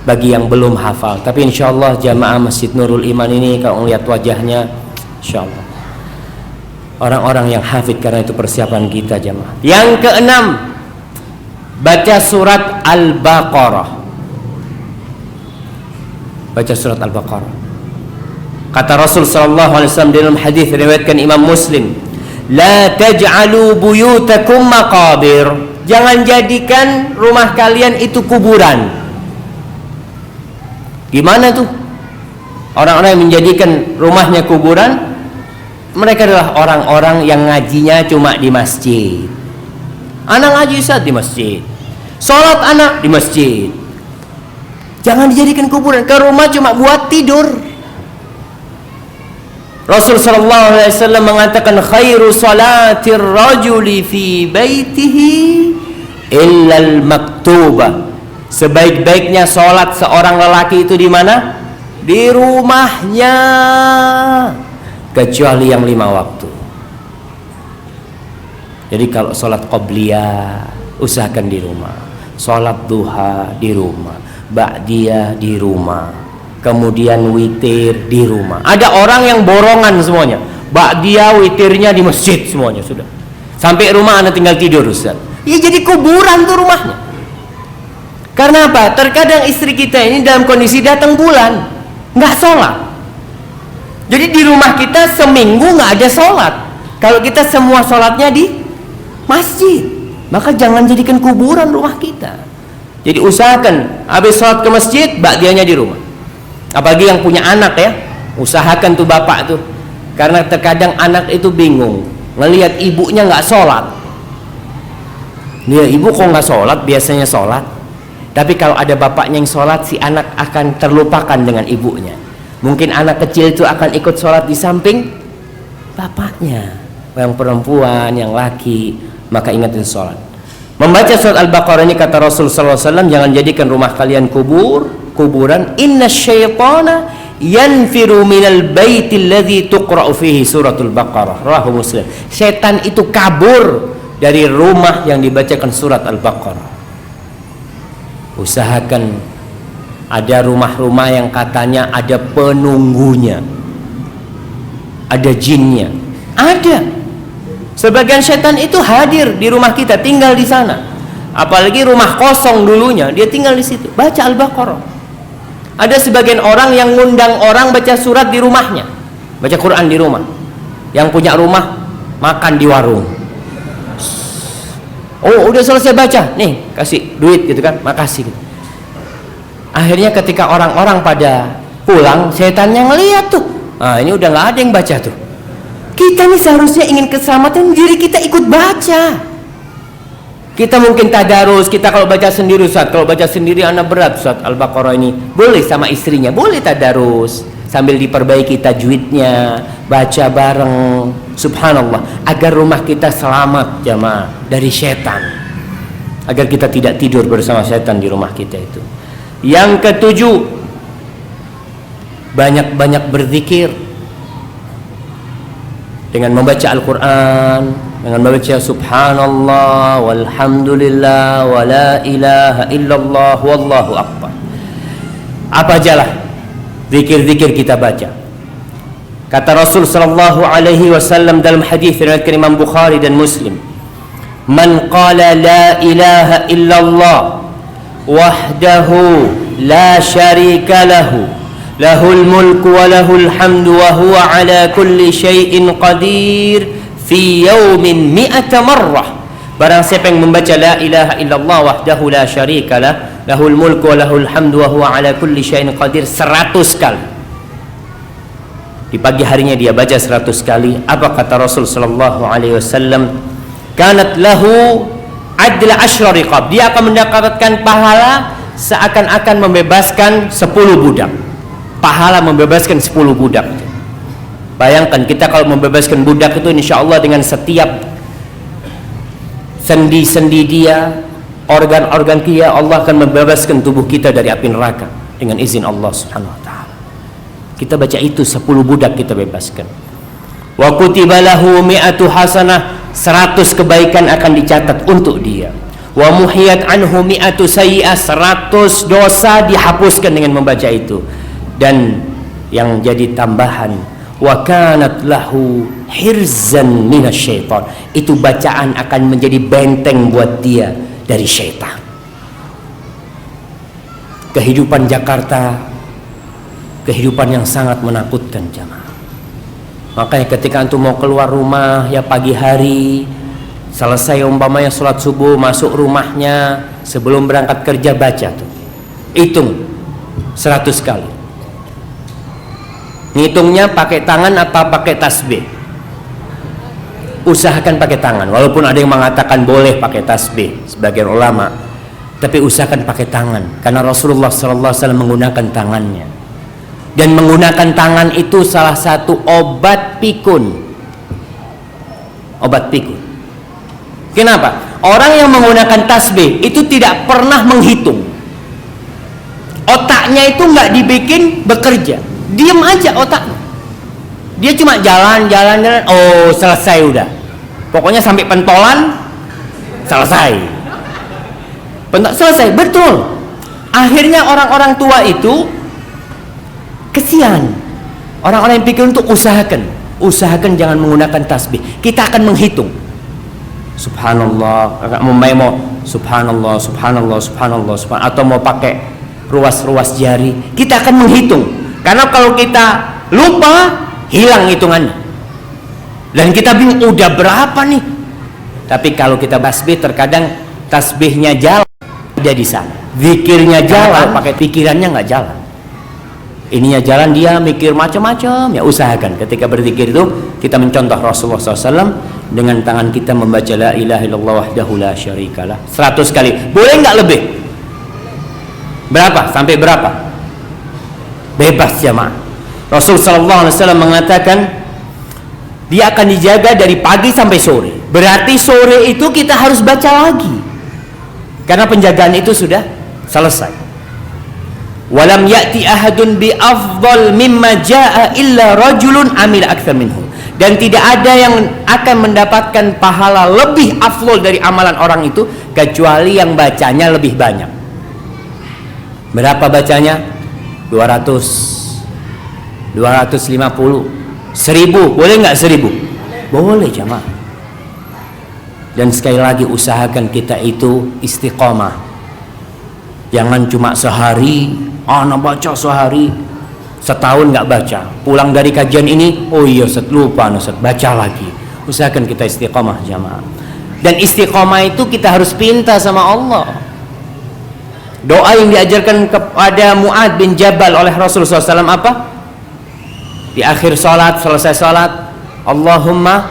Bagi yang belum hafal, tapi insya Allah jamaah Masjid Nurul Iman ini kalau melihat wajahnya, insya Allah orang-orang yang hafid, karena itu persiapan kita jamaah. Yang keenam, baca surat Al-Baqarah baca surat Al-Baqarah. Kata Rasul sallallahu alaihi wasallam dalam hadis riwayatkan Imam Muslim, la taj'alu buyutakum maqabir. Jangan jadikan rumah kalian itu kuburan. Gimana tuh? Orang-orang yang menjadikan rumahnya kuburan, mereka adalah orang-orang yang ngajinya cuma di masjid. Anak ngaji saat di masjid, sholat anak di masjid. Jangan dijadikan kuburan. Ke rumah cuma buat tidur. Rasul sallallahu alaihi wasallam mengatakan khairu salatir rajuli fi baitihi illa al-maktubah. Sebaik-baiknya salat seorang lelaki itu di mana? Di rumahnya, kecuali yang 5 waktu. Jadi kalau salat qabliyah usahakan di rumah, salat duha di rumah, ba'diyah di rumah, kemudian witir di rumah. Ada orang yang borongan semuanya, ba'diyah witirnya di masjid semuanya sudah. Sampai rumah Anda tinggal tidur, Ustaz. Ya jadi kuburan tuh rumahnya. Karena apa? Terkadang istri kita ini dalam kondisi datang bulan nggak sholat. Jadi di rumah kita seminggu nggak ada sholat. Kalau kita semua sholatnya di masjid, maka jangan jadikan kuburan rumah kita. Jadi usahakan habis sholat ke masjid, ba'diyahnya di rumah. Apalagi yang punya anak ya, usahakan tuh bapak tuh, karena terkadang anak itu bingung ngelihat ibunya nggak sholat. Dia, ibu kok nggak sholat? Biasanya sholat. Tapi kalau ada bapaknya yang sholat, si anak akan terlupakan dengan ibunya. Mungkin anak kecil itu akan ikut sholat di samping bapaknya, yang perempuan, yang laki, maka ingatin sholat. Membaca surat Al-Baqarah ini kata Rasul sallallahu alaihi wasallam, jangan jadikan rumah kalian kuburan. Inna syaitana yanfiru minal baitil ladzi tuqra'u fihi suratul Baqarah. Rawahu Muslim. Setan itu kabur dari rumah yang dibacakan surat Al-Baqarah. Usahakan ada rumah-rumah yang katanya ada penunggunya, ada jinnya. Ada. Sebagian setan itu hadir di rumah kita, tinggal di sana. Apalagi rumah kosong dulunya, dia tinggal di situ. Baca Al-Baqarah. Ada sebagian orang yang ngundang orang baca surat di rumahnya, baca Quran di rumah. Yang punya rumah makan di warung. Oh, udah selesai baca, nih kasih duit gitu kan, makasih. Akhirnya ketika orang-orang pada pulang, setannya ngeliat tuh, nah ini udah nggak ada yang baca tuh. Kita nih seharusnya ingin keselamatan diri kita, ikut baca. Kita mungkin tadarus, kita kalau baca sendiri Ustaz, kalau baca sendiri anak berat Ustaz, Al-Baqarah ini boleh sama istrinya, boleh tadarus sambil diperbaiki tajwidnya, baca bareng, subhanallah, agar rumah kita selamat jamaah dari setan, agar kita tidak tidur bersama setan di rumah kita itu. Yang ketujuh, banyak-banyak berzikir dengan membaca Al-Quran, dengan membaca subhanallah walhamdulillah wa la ilaha illallah wallahu akbar. Apa ajalah zikir-zikir kita baca. Kata Rasul sallallahu alaihi wasallam dalam hadis riwayat Imam Bukhari dan Muslim, man qala la ilaha illallah wahdahu la syarika lahu lahul mulku wa lahul hamdu wa huwa ala kulli syai'in qadir fi yaumin mi'ata marrah. Barang siapa yang membaca la ilaha illallah wahdahu la syarika lah lahul mulku wa lahul hamdu wa huwa ala kulli syai'in qadir 100 kali, di pagi harinya dia baca 100 kali. Apa kata Rasul sallallahu alaihi wasallam? Kanat lahu adla asyra riqab. Dia akan mendapatkan pahala seakan-akan membebaskan 10 budak. Pahala membebaskan 10 budak. Bayangkan kita kalau membebaskan budak itu insyaallah dengan setiap sendi-sendi dia, organ-organ dia, Allah akan membebaskan tubuh kita dari api neraka dengan izin Allah Subhanahu wa taala. Kita baca itu 10 budak kita bebaskan. Wa kutiba lahu mi'atu hasanah, 100 kebaikan akan dicatat untuk dia. Wa muhiyat anhu mi'atu sayyi'ah, 100 dosa dihapuskan dengan membaca itu. Dan yang jadi tambahan, wa kanat lahu hirzan minasyaitan, itu bacaan akan menjadi benteng buat dia dari syaitan. Kehidupan Jakarta kehidupan yang sangat menakutkan jamaah. Makanya ketika antum mau keluar rumah ya pagi hari, selesai umpamanya sholat subuh, masuk rumahnya, sebelum berangkat kerja baca tuh, hitung 100 kali. Ngitungnya pakai tangan apa pakai tasbih? Usahakan pakai tangan, walaupun ada yang mengatakan boleh pakai tasbih sebagian ulama, tapi usahakan pakai tangan karena Rasulullah SAW menggunakan tangannya. Dan menggunakan tangan itu salah satu obat pikun. Obat pikun. Kenapa? Orang yang menggunakan tasbih itu tidak pernah menghitung. Otaknya itu nggak dibikin bekerja, diem aja otaknya. Dia cuma jalan, oh selesai udah. Pokoknya sampai pentolan selesai. Selesai, betul. Akhirnya orang-orang tua itu kesian. Orang-orang yang pikir untuk usahakan jangan menggunakan tasbih. Kita akan menghitung. Subhanallah, mau subhanallah, atau mau pakai ruas-ruas jari, kita akan menghitung. Karena kalau kita lupa, hilang hitungannya. Dan kita bingung udah berapa nih. Tapi kalau kita tasbih, terkadang tasbihnya jalan, dia di sana. Zikirnya jalan, pakai pikirannya nggak jalan. Ininya jalan, dia mikir macam-macam. Ya usahakan ketika berzikir itu kita mencontoh Rasulullah SAW dengan tangan kita membaca la ilaha illallah wahdahu la syarikalah 100 kali. Boleh nggak lebih? Berapa? Sampai berapa? Bebas jamaah. Rasul SAW mengatakan dia akan dijaga dari pagi sampai sore. Berarti sore itu kita harus baca lagi karena penjagaan itu sudah selesai. Walam ya'ti ahadun bi afdal mimma jaa illa rajulun amil aktsar minhu. Dan tidak ada yang akan mendapatkan pahala lebih afdal dari amalan orang itu kecuali yang bacanya lebih banyak. Berapa bacanya? 200, 250, 1000. Boleh nggak 1000? Boleh jamaah. Dan sekali lagi usahakan kita itu istiqomah. Jangan cuma sehari, anak baca sehari, setahun nggak baca, pulang dari kajian ini, oh iya Ustaz lupa Ustaz, baca lagi. Usahakan kita istiqomah jamaah. Dan istiqomah itu kita harus pinta sama Allah. Doa yang diajarkan kepada Mu'adz bin Jabal oleh Rasulullah SAW apa? Di akhir salat, selesai salat, Allahumma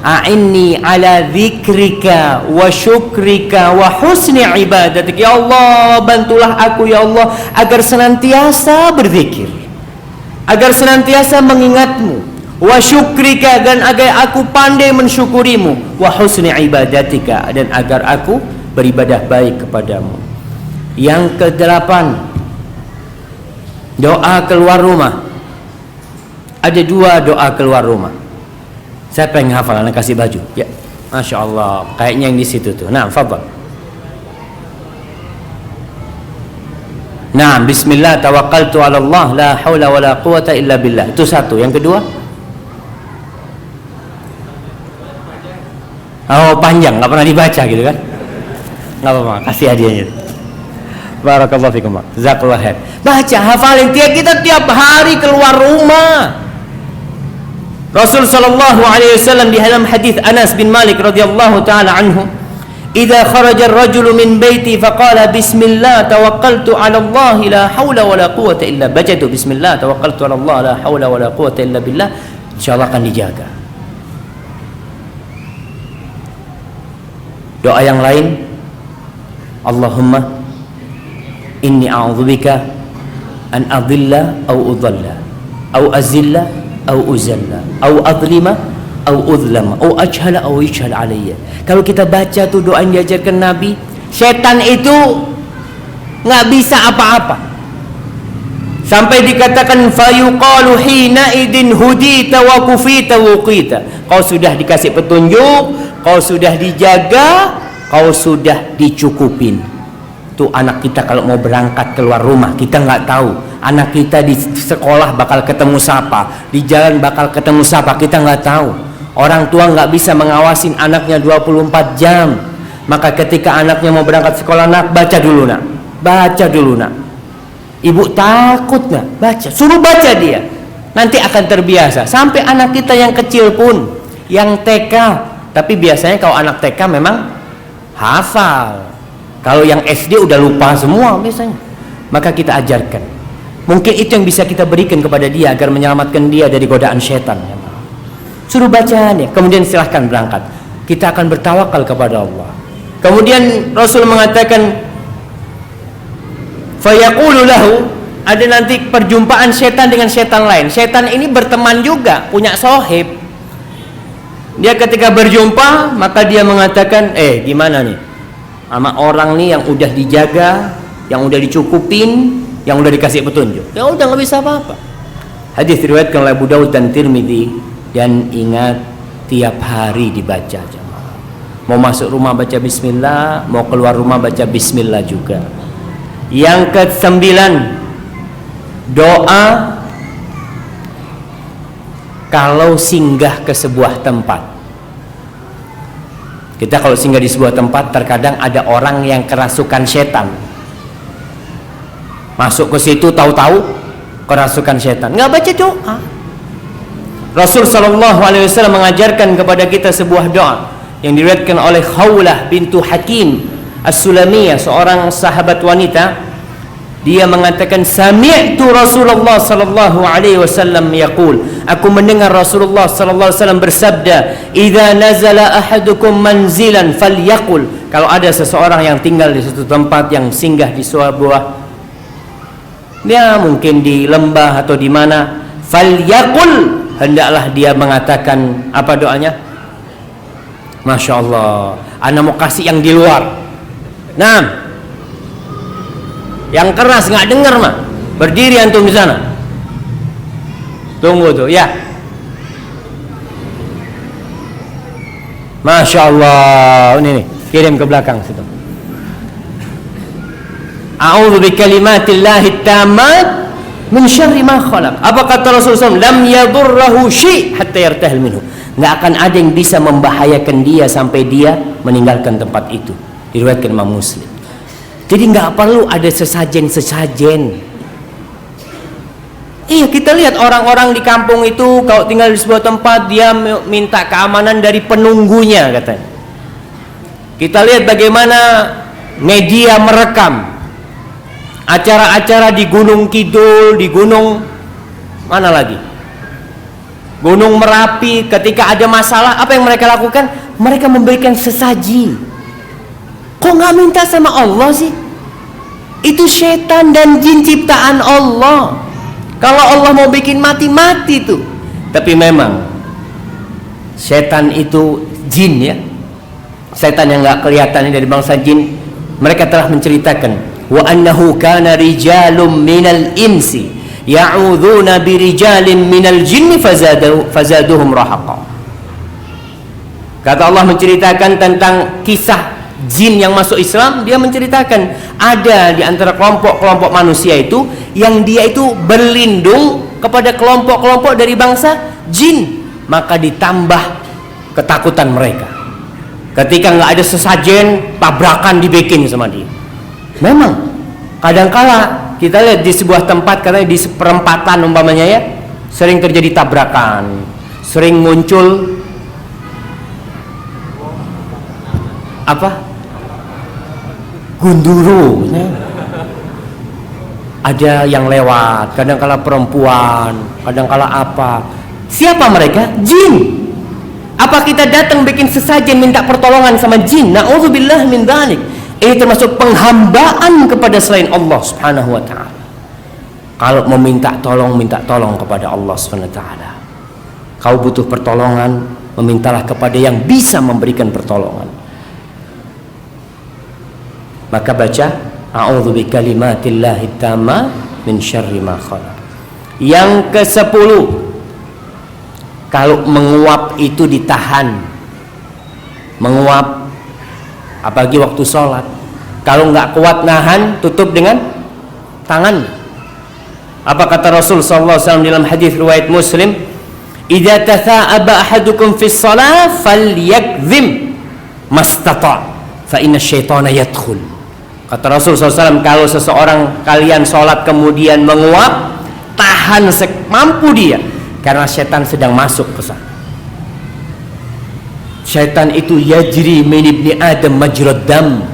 a'inni ala dzikrika wa syukrika wa husni ibadatik. Ya Allah, bantulah aku ya Allah agar senantiasa berzikir, agar senantiasa mengingatmu, wa syukrika, dan agar aku pandai mensyukurimu, wa husni ibadatika, dan agar aku beribadah baik kepadamu. Yang ke-8, doa keluar rumah. Ada 2 doa keluar rumah. Siapa yang hafal? Anak kasih baju. Ya, masya Allah. Kayaknya yang di situ tuh. Nah, fadhal. Nah, Bismillah tawakkaltu 'ala Allah la haula wala quwata illa billah. Itu satu. Yang kedua? Oh, panjang, nggak pernah dibaca gitu kan? Nggak apa-apa, kasih hadiahnya. Barakallahu fikum. Jazakallahu khair. Baca, hafalin. Kita tiap hari keluar rumah. Rasul sallallahu alaihi wasallam di dalam hadis Anas bin Malik radhiyallahu taala anhu, "Idza kharaja ar-rajulu min baiti faqala bismillah tawakkaltu 'ala Allah la haula wala quwwata illa bajatu bismillah tawakkaltu 'ala Allah la haula wala quwwata illa billah." Insyaallah akan dijaga. Doa yang lain, Allahumma inni a'udzubika an adilla aw udalla aw azilla aw uzalla aw adlima aw udlama aw ajhala aw yajhal alayya. Kalau kita baca tuh doa yang diajarkan Nabi, setan itu nggak bisa apa-apa. Sampai dikatakan fayuqalu hina idin hudita wa kufita wuqita. Kau sudah dikasih petunjuk, kau sudah dijaga, kau sudah dicukupin. Tuh anak kita kalau mau berangkat keluar rumah, kita nggak tahu anak kita di sekolah bakal ketemu siapa, di jalan bakal ketemu siapa, kita nggak tahu. Orang tua nggak bisa mengawasin anaknya 24 jam. Maka ketika anaknya mau berangkat sekolah, nak baca dulu nak, baca dulu nak. Ibu takut nggak baca? Suruh baca dia, nanti akan terbiasa. Sampai anak kita yang kecil pun, yang TK, tapi biasanya kalau anak TK memang hafal. Kalau yang SD udah lupa semua biasanya. Maka kita ajarkan. Mungkin itu yang bisa kita berikan kepada dia agar menyelamatkan dia dari godaan syaitan. Suruh baca nih, kemudian silahkan berangkat. Kita akan bertawakal kepada Allah. Kemudian Rasul mengatakan, fayaqulu lahu, ada nanti perjumpaan syaitan dengan syaitan lain. Syaitan ini berteman juga, punya sohib. Dia ketika berjumpa, maka dia mengatakan, gimana nih sama orang nih yang udah dijaga, yang udah dicukupin, yang udah dikasih petunjuk. Ya udah, nggak bisa apa-apa. Hadis riwayatkan oleh Abu Daud dan Tirmidzi. Dan ingat, tiap hari dibaca jemaah. Mau masuk rumah baca bismillah, mau keluar rumah baca bismillah juga. Yang ke-9, doa kalau singgah ke sebuah tempat. Kita kalau singgah di sebuah tempat, terkadang ada orang yang kerasukan setan. Masuk ke situ tahu-tahu kerasukan setan, nggak baca doa. Rasul sallallahu alaihi wasallam mengajarkan kepada kita sebuah doa yang diriwayatkan oleh Khawlah bintu Hakim As-Sulamiyah, seorang sahabat wanita. Dia mengatakan, sami'tu Rasulullah sallallahu alaihi wasallam yaqul, aku mendengar Rasulullah sallallahu alaihi wasallam bersabda, idza nazala ahadukum manzilan falyaqul, kalau ada seseorang yang tinggal di suatu tempat, yang singgah di sebuah, dia mungkin di lembah atau di mana, falyaqul, hendaklah dia mengatakan apa doanya? Masya Allah, ana mau kasih yang di luar. Nah, yang keras nggak dengar mah, berdiri antum di sana. Tunggu tuh, ya. Masya Allah, ini nih, kirim ke belakang situ. A'udzu bikalimatillahi tammat min syarri ma khalaq. Apa kata Rasulullah SAW? Lam yadurrahu syai' hatta yartahil minhu. Nggak akan ada yang bisa membahayakan dia sampai dia meninggalkan tempat itu. Diriwayatkan Imam Muslim. Jadi nggak perlu ada sesajen-sesajen. Iya, kita lihat orang-orang di kampung itu kalau tinggal di sebuah tempat, dia minta keamanan dari penunggunya katanya. Kita lihat bagaimana media merekam acara-acara di Gunung Kidul, di Gunung mana lagi? Gunung Merapi. Ketika ada masalah, apa yang mereka lakukan? Mereka memberikan sesaji. Kok nggak minta sama Allah sih? Itu setan dan jin ciptaan Allah. Kalau Allah mau bikin mati-mati tuh. Tapi memang setan itu jin ya. Setan yang nggak kelihatan dari bangsa jin. Mereka telah menceritakan, wa annahu kana rijalun minal insi ya'udzuuna birijalin minal jinni fazaduhum rahaqa. Kata Allah menceritakan tentang kisah jin yang masuk Islam. Dia menceritakan ada di antara kelompok-kelompok manusia itu yang dia itu berlindung kepada kelompok-kelompok dari bangsa jin, maka ditambah ketakutan mereka. Ketika nggak ada sesajen, tabrakan dibikin sama dia. Memang kadangkala kita lihat di sebuah tempat, katanya di perempatan umpamanya ya, sering terjadi tabrakan, sering muncul apa? Gunduru. Ada yang lewat, kadangkala perempuan, kadangkala apa. Siapa mereka? Jin. Apa kita datang bikin sesajen minta pertolongan sama jin? Na'udzubillah min dzalik. Ini termasuk penghambaan kepada selain Allah Subhanahu wa taala. Kalau meminta tolong kepada Allah Subhanahu wa taala. Kau butuh pertolongan, memintalah kepada yang bisa memberikan pertolongan. Maka baca a'udzu bikalimatillahi tamma min syarri ma khalaq. Yang ke-10, kalau menguap itu ditahan. Menguap apalagi waktu sholat, kalau nggak kuat nahan, tutup dengan tangan. Apa kata Rasul sallallahu alaihi wasallam dalam hadis riwayat Muslim, idza tatha'aba ahadukum fi shalah falyakzim mastata' fa inna syaitana yadkhul. Kata Rasul SAW, kalau seseorang kalian sholat kemudian menguap, tahan semampu dia, karena setan sedang masuk ke sana. Setan itu yajri min ibni Adam majrad dam.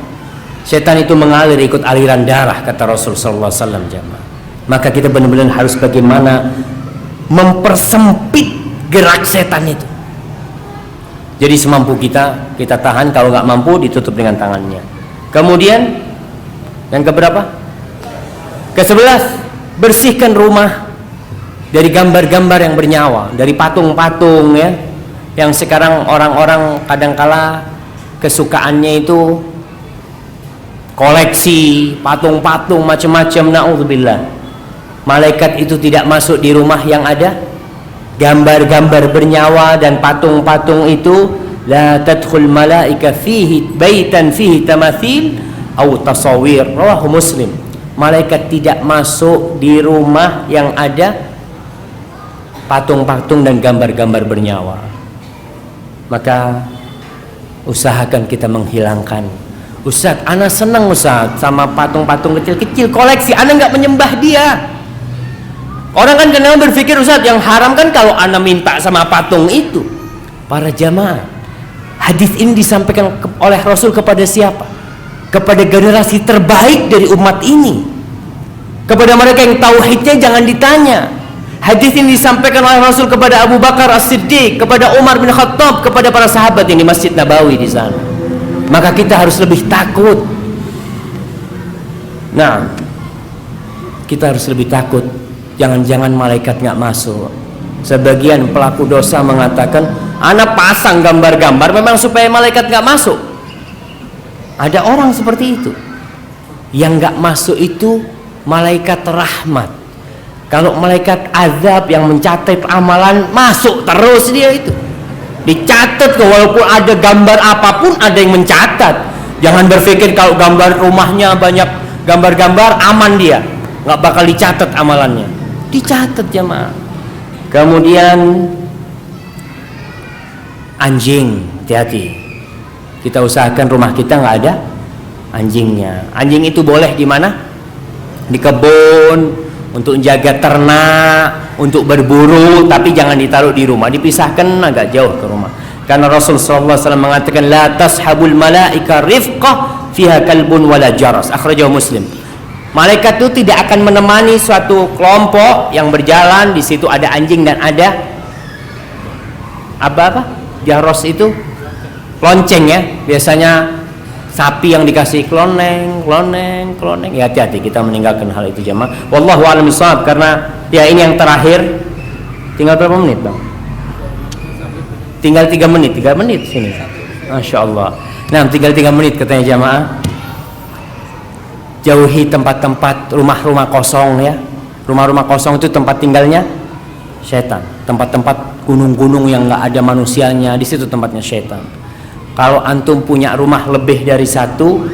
Setan itu mengalir ikut aliran darah, kata Rasul sallallahu alaihi wasallam, jamaah. Maka kita benar-benar harus bagaimana mempersempit gerak setan itu. Jadi semampu kita, kita tahan. Kalau nggak mampu, ditutup dengan tangannya. Kemudian yang keberapa? Ke-11, bersihkan rumah dari gambar-gambar yang bernyawa, dari patung-patung ya, yang sekarang orang-orang kadangkala kesukaannya itu koleksi patung-patung macam-macam. Na'udzubillah. Malaikat itu tidak masuk di rumah yang ada gambar-gambar bernyawa dan patung-patung itu. La tadkhul malaika fihi baitan fihi tamathil atau tasawir. Rawahu Muslim. Malaikat tidak masuk di rumah yang ada patung-patung dan gambar-gambar bernyawa. Maka usahakan kita menghilangkan. Ustaz, ana senang Ustaz sama patung-patung kecil-kecil koleksi. Ana nggak menyembah dia. Orang kan kadang berpikir, Ustaz, yang haram kan kalau ana minta sama patung itu. Para jamaah, hadis ini disampaikan oleh Rasul kepada siapa? Kepada generasi terbaik dari umat ini. Kepada mereka yang tauhidnya jangan ditanya. Hadis ini disampaikan oleh Rasul kepada Abu Bakar As-Siddiq, kepada Umar bin Khattab, kepada para sahabat yang di Masjid Nabawi di sana. Maka kita harus lebih takut. Nah, kita harus lebih takut. Jangan-jangan malaikat nggak masuk. Sebagian pelaku dosa mengatakan, ana pasang gambar-gambar memang supaya malaikat nggak masuk. Ada orang seperti itu. Yang nggak masuk itu malaikat rahmat. Kalau malaikat azab yang mencatat amalan, masuk terus dia itu. Dicatat, walaupun ada gambar apapun ada yang mencatat. Jangan berpikir kalau gambar rumahnya banyak gambar-gambar aman dia, nggak bakal dicatat amalannya. Dicatat jemaah. Kemudian anjing, hati-hati. Kita usahakan rumah kita nggak ada anjingnya. Anjing itu boleh di mana? Di kebun, untuk jaga ternak, untuk berburu, tapi jangan ditaruh di rumah, dipisahkan agak jauh ke rumah. Karena Rasul sallallahu alaihi wasallam mengatakan, la tashabul malaika rifqah fiha kalbun wala jaras. Akhrajahu Muslim. Malaikat itu tidak akan menemani suatu kelompok yang berjalan, di situ ada anjing dan ada apa? Jaros itu lonceng ya. Biasanya sapi yang dikasih kloneng. Ya, hati-hati kita meninggalkan hal itu jemaah. Wallahu a'lam bishawab. Karena ya ini yang terakhir. Tinggal berapa menit, Bang? Tinggal 3 menit. 3 menit sini. Masya Allah. Nah, tinggal 3 menit katanya jemaah. Jauhi tempat-tempat rumah-rumah kosong ya. Rumah-rumah kosong itu tempat tinggalnya setan. Tempat-tempat gunung-gunung yang nggak ada manusianya, di situ tempatnya setan. Kalau antum punya rumah lebih dari satu,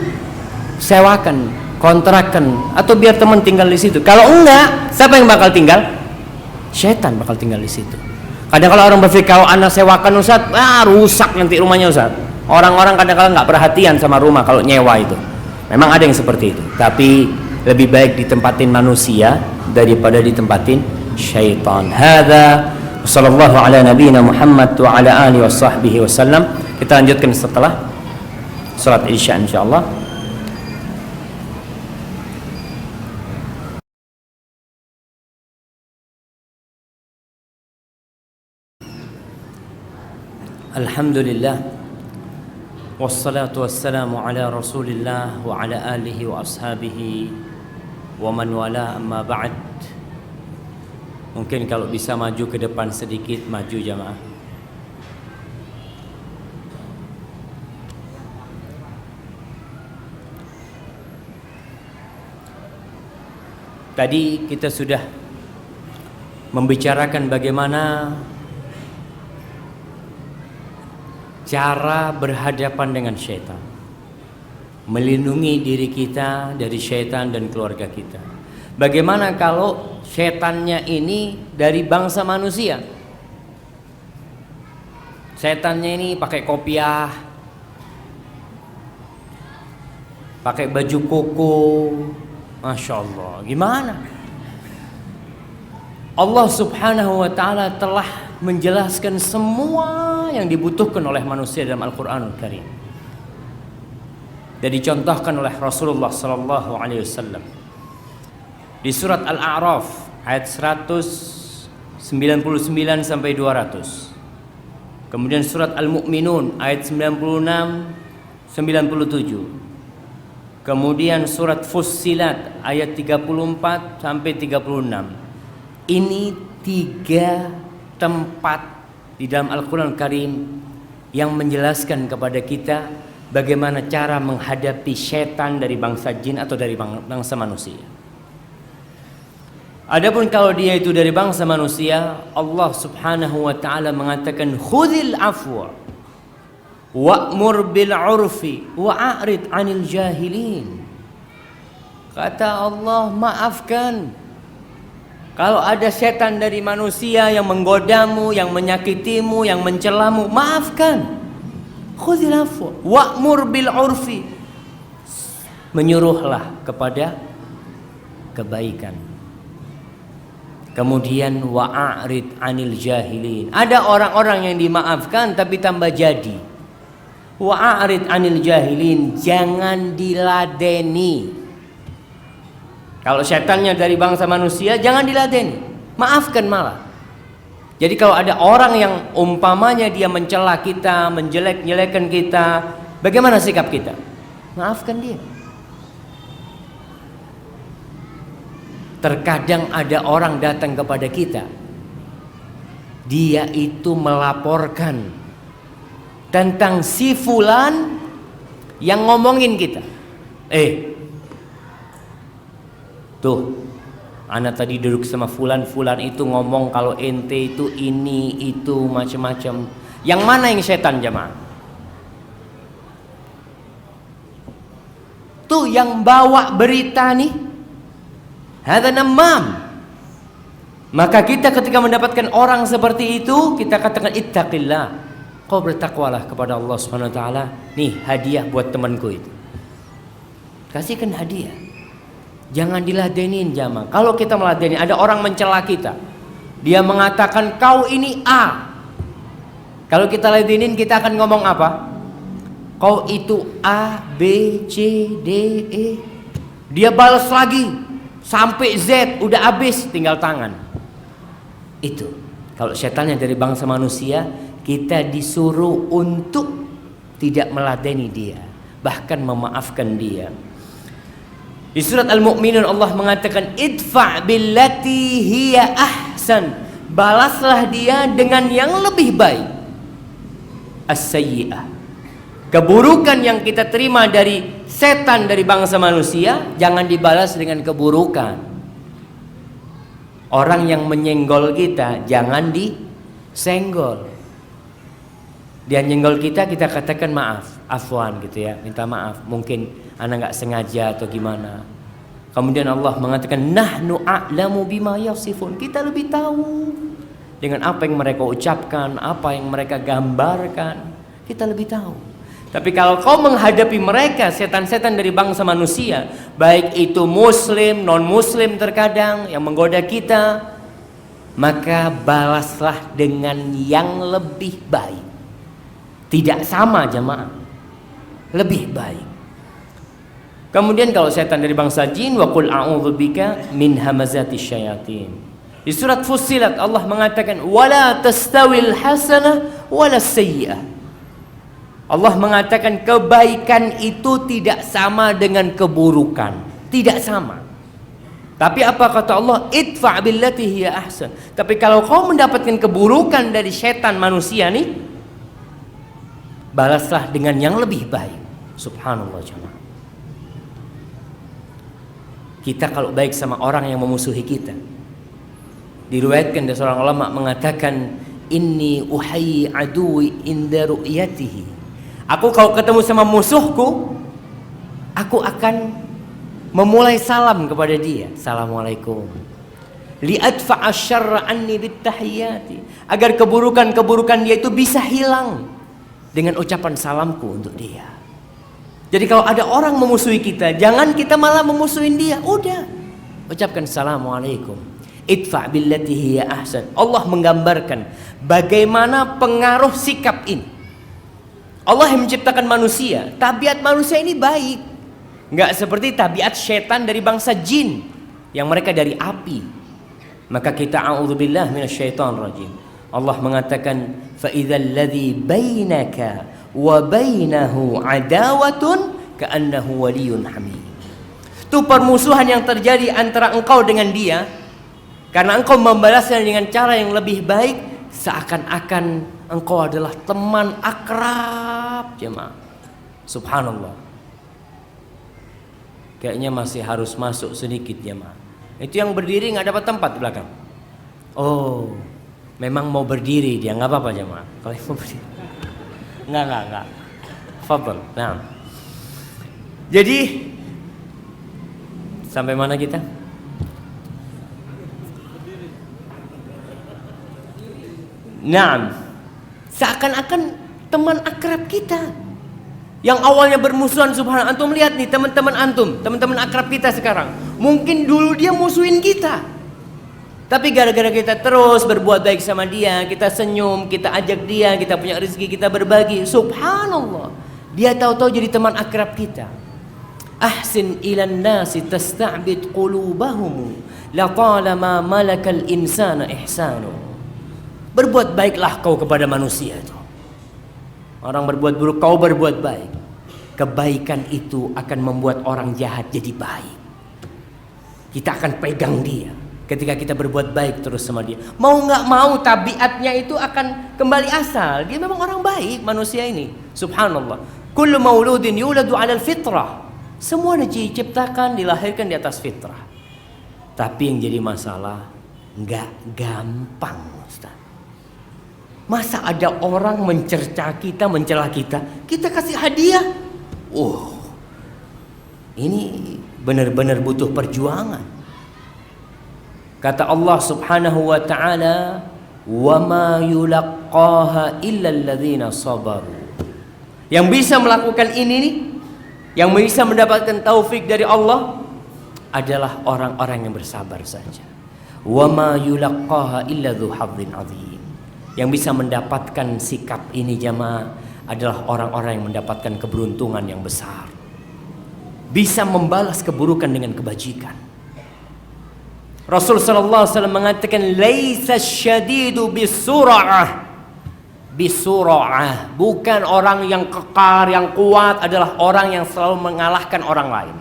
sewakan, kontrakan, atau biar teman tinggal di situ. Kalau enggak, siapa yang bakal tinggal? Setan bakal tinggal di situ. Kadang kalau orang berpikir, kalau anak sewakan Ustaz, rusak nanti rumahnya Ustaz. Orang-orang kadang-kadang nggak perhatian sama rumah kalau nyewa itu. Memang ada yang seperti itu. Tapi lebih baik ditempatin manusia daripada ditempatin syaitan. Hadza sallallahu ala nabiyina Muhammad wa ala alihi washabbihi wasallam. Kita lanjutkan setelah salat Isya insyaallah. Alhamdulillah wassalatu wassalamu ala Rasulillah wa ala alihi wa ashabihi wa man wala, amma ba'd. Mungkin kalau bisa maju ke depan sedikit, maju jamaah. Tadi kita sudah membicarakan bagaimana cara berhadapan dengan syaitan, melindungi diri kita dari syaitan dan keluarga kita. Bagaimana kalau syaitannya ini dari bangsa manusia? Syaitannya ini pakai kopiah, pakai baju koko, Masya Allah. Gimana? Allah subhanahu wa ta'ala telah menjelaskan semua yang dibutuhkan oleh manusia dalam Al-Quranul Karim. Dan dicontohkan oleh Rasulullah sallallahu alaihi wasallam di surat Al-A'raf ayat 199 sampai 200. Kemudian surat Al-Mu'minun ayat 96 97. Kemudian surat Fussilat ayat 34 sampai 36. Ini 3 tempat di dalam Al-Quran Karim yang menjelaskan kepada kita bagaimana cara menghadapi setan dari bangsa jin atau dari bangsa manusia. Adapun kalau dia itu dari bangsa manusia, Allah subhanahu wa ta'ala mengatakan khudhil afwa wa'mur bil urfi wa'arid 'anil jahilin. Kata Allah, maafkan. Kalau ada setan dari manusia yang menggodamu, yang menyakitimu, yang mencelamu, maafkan. Khudhil afwa wa'mur bil urfi. Menyuruhlah kepada kebaikan. Kemudian wa'arid 'anil jahilin. Ada orang-orang yang dimaafkan tapi tambah jadi. Wa'arid 'anil jahilin, jangan diladeni. Kalau setannya dari bangsa manusia, jangan diladeni, maafkan malah. Jadi kalau ada orang yang umpamanya dia mencela kita, menjelek-jelekan kita, bagaimana sikap kita? Maafkan dia. Terkadang ada orang datang kepada kita, dia itu melaporkan tentang si fulan yang ngomongin kita. Tuh, anak tadi duduk sama fulan itu ngomong kalau ente itu ini itu macam-macam. Yang mana yang setan jemaah? Tuh yang bawa berita nih, hadza namam. Maka kita ketika mendapatkan orang seperti itu, kita katakan ittaqillah. Kau bertakwalah kepada Allah Subhanahu wa taala. Nih hadiah buat temanku itu. Kasihkan hadiah. Jangan diladenin jamaah. Kalau kita meladeni, ada orang mencela kita, dia mengatakan kau ini A. Kalau kita ladenin, kita akan ngomong apa? Kau itu A, B, C, D, E. Dia balas lagi sampai Z, udah habis, tinggal tangan. Itu kalau setannya dari bangsa manusia, kita disuruh untuk tidak meladeni dia, bahkan memaafkan dia. Di surat Al-Mu'minun Allah mengatakan idfa' billati hiya ahsan, balaslah dia dengan yang lebih baik. As-sayyi'ah, keburukan yang kita terima dari setan dari bangsa manusia, jangan dibalas dengan keburukan. Orang yang menyenggol kita jangan disenggol. Dia nyenggol kita, kita katakan maaf, afwan gitu ya, minta maaf, mungkin anak nggak sengaja atau gimana. Kemudian Allah mengatakan nahnu a'lamu bima yasifun, kita lebih tahu dengan apa yang mereka ucapkan, apa yang mereka gambarkan, kita lebih tahu. Tapi kalau kau menghadapi mereka, setan-setan dari bangsa manusia, baik itu muslim, non muslim terkadang yang menggoda kita, maka balaslah dengan yang lebih baik. Tidak sama jemaah, lebih baik. Kemudian kalau setan dari bangsa jin, wa qul a'udzubika min hamazatis syayatin. Di surat Fussilat Allah mengatakan wala tastawil hasanah wala sayyi'ah. Allah mengatakan kebaikan itu tidak sama dengan keburukan, tidak sama. Tapi apa kata Allah? Idfa' billati hiya ahsan. Tapi kalau kau mendapatkan keburukan dari setan manusia nih, balaslah dengan yang lebih baik. Subhanallah jemaah. Kita kalau baik sama orang yang memusuhi kita, diriwayatkan dari seorang ulama mengatakan inni uhayyi aduwi inda ru'yatihi. Aku kalau ketemu sama musuhku, aku akan memulai salam kepada dia. Assalamualaikum. Li'adfa'a syarra anni bittahiyyati. Agar keburukan-keburukan dia itu bisa hilang dengan ucapan salamku untuk dia. Jadi kalau ada orang memusuhi kita, jangan kita malah memusuhin dia. Udah, ucapkan assalamualaikum. Idfa' billati hiya ahsan. Allah menggambarkan bagaimana pengaruh sikap ini. Allah yang menciptakan manusia, tabiat manusia ini baik. Enggak seperti tabiat syaitan dari bangsa jin yang mereka dari api. Maka kita a'udzubillah minasyaitonir rajim. Allah mengatakan fa idzal ladzi bainaka wa bainahu adawatun ka'annahu waliyyun hamim. Itu permusuhan yang terjadi antara engkau dengan dia karena engkau membalasnya dengan cara yang lebih baik, seakan-akan engkau adalah teman akrab. Jemaah, subhanallah. Kayaknya masih harus masuk sedikit jemaah. Itu yang berdiri nggak dapat tempat di belakang. Oh, memang mau berdiri dia, nggak apa-apa jemaah. Kalau mau berdiri Enggak. Fadhal. Nah. Jadi sampai mana kita? Naam. Seakan-akan teman akrab kita. Yang awalnya bermusuhan, subhanallah. Antum lihat nih teman-teman akrab kita sekarang. Mungkin dulu dia musuhin kita. Tapi gara-gara kita terus berbuat baik sama dia, kita senyum, kita ajak dia, kita punya rezeki, kita berbagi, subhanallah, dia tahu-tahu jadi teman akrab kita. Ahsin ilan nasi tasta'bid qulubahum la talama malakal insana ihsanu. Berbuat baiklah kau kepada manusia itu. Orang berbuat buruk, kau berbuat baik. Kebaikan itu akan membuat orang jahat jadi baik. Kita akan pegang dia ketika kita berbuat baik terus sama dia. Mau nggak mau tabiatnya itu akan kembali asal. Dia memang orang baik manusia ini. Subhanallah. Kullu mauludin yuladu 'alal fitrah. Semua diciptakan, dilahirkan di atas fitrah. Tapi yang jadi masalah nggak gampang, Ustaz. Masa ada orang mencerca kita, mencela kita, kita kasih hadiah? Ini benar-benar butuh perjuangan. Kata Allah Subhanahu wa ta'ala, "Wa ma yulaqqaha illa alladzina sabaru." Yang bisa melakukan ini nih, yang bisa mendapatkan taufik dari Allah adalah orang-orang yang bersabar saja. Wa ma yulaqqaha illa dzu hadzin 'adzim. Yang bisa mendapatkan sikap ini jamaah adalah orang-orang yang mendapatkan keberuntungan yang besar. Bisa membalas keburukan dengan kebajikan. Rasul sallallahu alaihi wasallam mengatakan laisa syadidu bisur'ah. Bisur'ah, bukan orang yang kekar, yang kuat, adalah orang yang selalu mengalahkan orang lain.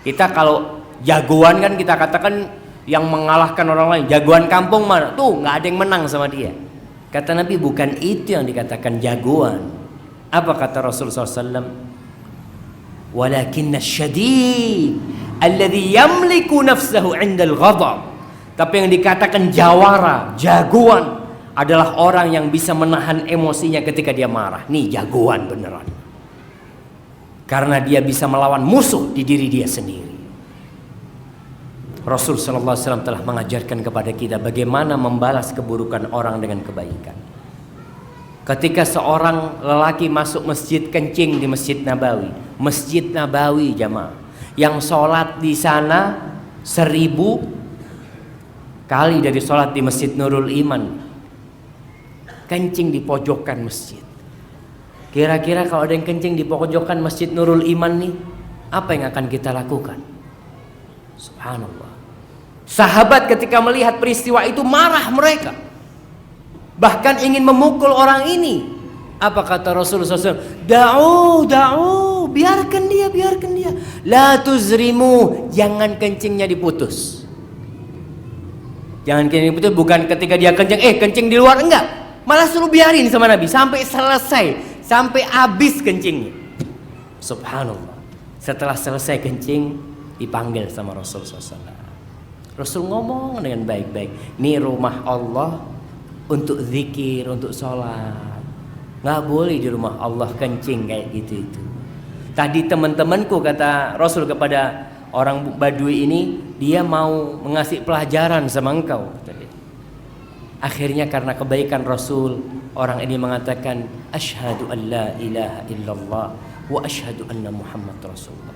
Kita kalau jagoan kan kita katakan yang mengalahkan orang lain, jagoan kampung mana? Tuh, nggak ada yang menang sama dia. Kata Nabi bukan itu yang dikatakan jagoan. Apa kata Rasul sallallahu alaihi wasallam? Walakinna syadid alladhi yamliku nafsahu 'indal ghadab. Tapi yang dikatakan jawara, jagoan adalah orang yang bisa menahan emosinya ketika dia marah. Nih jagoan beneran. Karena dia bisa melawan musuh di diri dia sendiri. Rasul sallallahu alaihi wasallam telah mengajarkan kepada kita bagaimana membalas keburukan orang dengan kebaikan. Ketika seorang lelaki masuk masjid, kencing di Masjid Nabawi jamaah, yang sholat di sana 1000 kali dari sholat di Masjid Nurul Iman, kencing di pojokan masjid. Kira-kira kalau ada yang kencing di pojokan Masjid Nurul Iman nih, apa yang akan kita lakukan? Subhanallah. Sahabat ketika melihat peristiwa itu marah mereka, bahkan ingin memukul orang ini. Apa kata Rasulullah SAW? Da'u, biarkan dia. La tuzrimu, jangan kencingnya diputus. Jangan kencing diputus, bukan ketika dia kencing, kencing di luar, enggak. Malah suruh biarin sama Nabi sampai selesai, sampai habis kencingnya. Subhanallah. Setelah selesai kencing, dipanggil sama Rasulullah SAW. Rasul ngomong dengan baik-baik. Ini rumah Allah untuk zikir, untuk sholat. Nggak boleh di rumah Allah kencing kayak gitu itu. Tadi teman-temanku, kata Rasul kepada orang Badui ini, dia mau mengasih pelajaran sama engkau. Akhirnya karena kebaikan Rasul, orang ini mengatakan asyhadu an la ilaha illallah wa asyhadu anna Muhammad Rasulullah.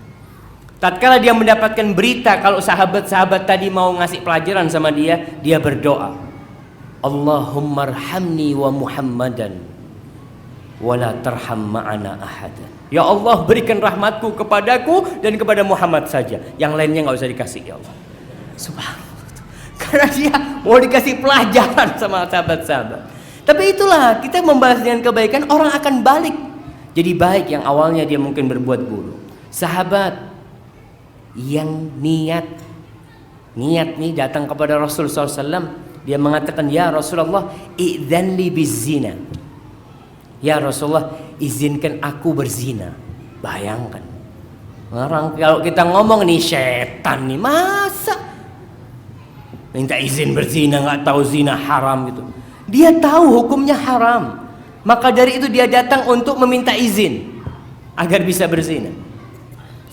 Tatkala dia mendapatkan berita kalau sahabat-sahabat tadi mau ngasih pelajaran sama dia, dia berdoa, Allahumma arhamni wa Muhammadan wa la tarham ma'ana ahadan. Ya Allah, berikan rahmatku kepadaku dan kepada Muhammad saja, yang lainnya nggak usah dikasih ya Allah. Subhanallah. Karena dia mau dikasih pelajaran sama sahabat-sahabat. Tapi itulah, kita membalas dengan kebaikan, orang akan balik jadi baik yang awalnya dia mungkin berbuat buruk. Sahabat yang niat nih datang kepada Rasul SAW, dia mengatakan, ya Rasulullah, idzanli bizina. Ya Rasulullah, izinkan aku berzina. Bayangkan, orang kalau kita ngomong nih setan nih, masa minta izin berzina, nggak tahu zina haram gitu. Dia tahu hukumnya haram, maka dari itu dia datang untuk meminta izin agar bisa berzina.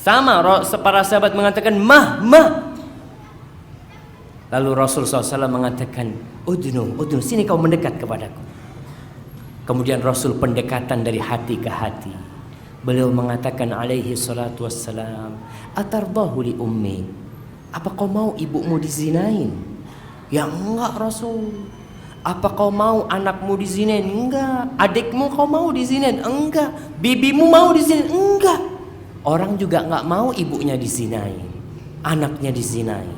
Sama para sahabat mengatakan mah. Lalu Rasul SAW mengatakan, udnu, sini kau mendekat kepadaku. Kemudian Rasul pendekatan dari hati ke hati. Beliau mengatakan alaihi salatu wassalam, atardahu li ummi, apa kau mau ibumu dizinain? Ya enggak Rasul. Apa kau mau anakmu dizinain? Enggak. Adikmu kau mau dizinain? Enggak. Bibimu mau dizinain? Enggak. Orang juga nggak mau ibunya dizinain, anaknya dizinain.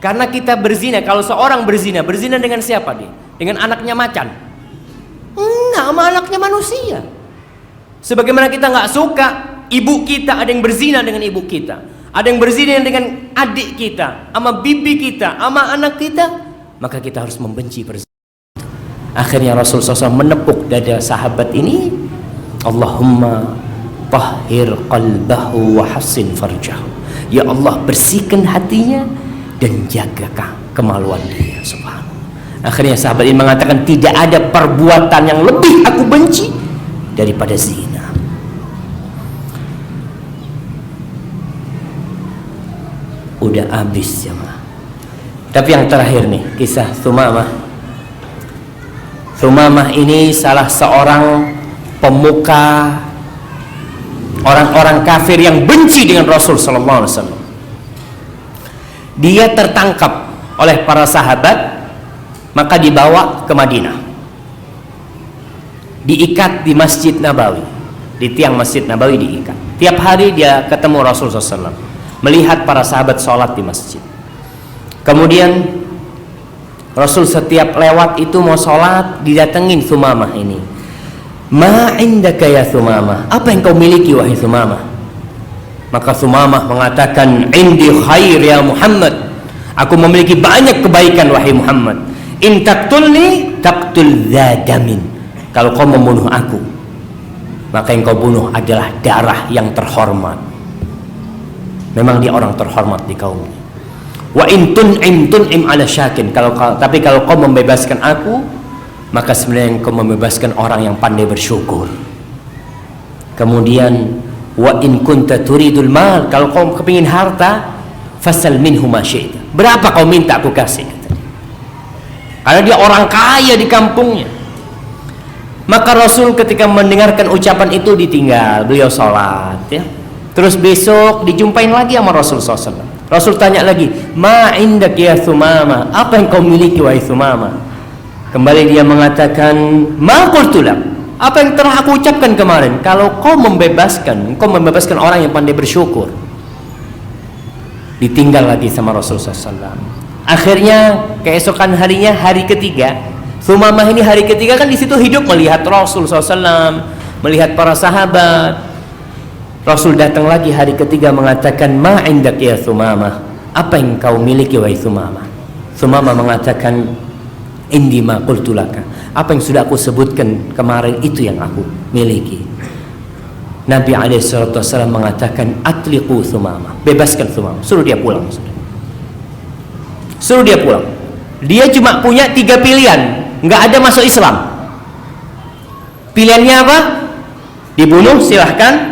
Karena kita berzina, kalau seorang berzina dengan siapa dia? Dengan anaknya macan? Enggak, sama anaknya manusia. Sebagaimana kita nggak suka ibu kita ada yang berzina dengan ibu kita, ada yang berzina dengan adik kita, sama bibi kita, sama anak kita, maka kita harus membenci berzina. Akhirnya Rasulullah SAW menepuk dada sahabat ini, Allahumma tahhir qalbahu wa hassin farjahu. Ya Allah, bersihkan hatinya dan jaga kemaluan dia. Subhanallah. Akhirnya sahabat ini mengatakan, tidak ada perbuatan yang lebih aku benci daripada zina. Udah habis ya ma. Tapi yang terakhir nih, kisah Thumamah. Thumamah ini salah seorang pemuka orang-orang kafir yang benci dengan Rasul sallallahu alaihi wasallam. Dia tertangkap oleh para sahabat, maka dibawa ke Madinah. Diikat di Masjid Nabawi, di tiang Masjid Nabawi diikat. Tiap hari dia ketemu Rasul sallallahu alaihi wasallam, melihat para sahabat sholat di masjid. Kemudian Rasul setiap lewat itu mau sholat, didatengin Thumamah ini. Ma indaka ya Thumamah, apa yang kau miliki wahai Thumamah? Maka Thumamah mengatakan, indi khair ya Muhammad, aku memiliki banyak kebaikan wahai Muhammad. In taqtulni taqtul dzadamin, kalau kau membunuh aku, maka yang kau bunuh adalah darah yang terhormat. Memang dia orang terhormat di kaumnya. Wa in tun'im ala syakin, tapi kalau kau membebaskan aku, maka sebenarnya engkau membebaskan orang yang pandai bersyukur. Kemudian wa in kunta turidul mal, kalau kau kepingin harta, fasal minhu ma syi'ta, berapa kau minta aku kasih. Karena dia orang kaya di kampungnya. Maka Rasul ketika mendengarkan ucapan itu ditinggal, beliau sholat ya. Terus besok dijumpain lagi sama Rasul SAW. Rasul tanya lagi, ma indak ya Thumamah, apa yang kau miliki wahai Thumamah? Kembali dia mengatakan, ma qultu lak, apa yang telah aku ucapkan kemarin, kalau kau membebaskan orang yang pandai bersyukur. Ditinggal lagi sama Rasulullah SAW. Akhirnya keesokan harinya, hari ketiga, Thumamah ini hari ketiga kan di situ hidup melihat Rasul SAW, melihat para sahabat. Rasul datang lagi hari ketiga mengatakan, ma indak ya Thumamah, apa yang kau miliki wahai Thumamah? Thumamah mengatakan, indi ma qultu laka, apa yang sudah aku sebutkan kemarin itu yang aku miliki. Nabi SAW mengatakan, atliqu Thumamah, bebaskan Thumamah, suruh dia pulang. Suruh dia pulang. Dia cuma punya 3 pilihan, nggak ada masuk Islam. Pilihannya apa? Dibunuh silahkan,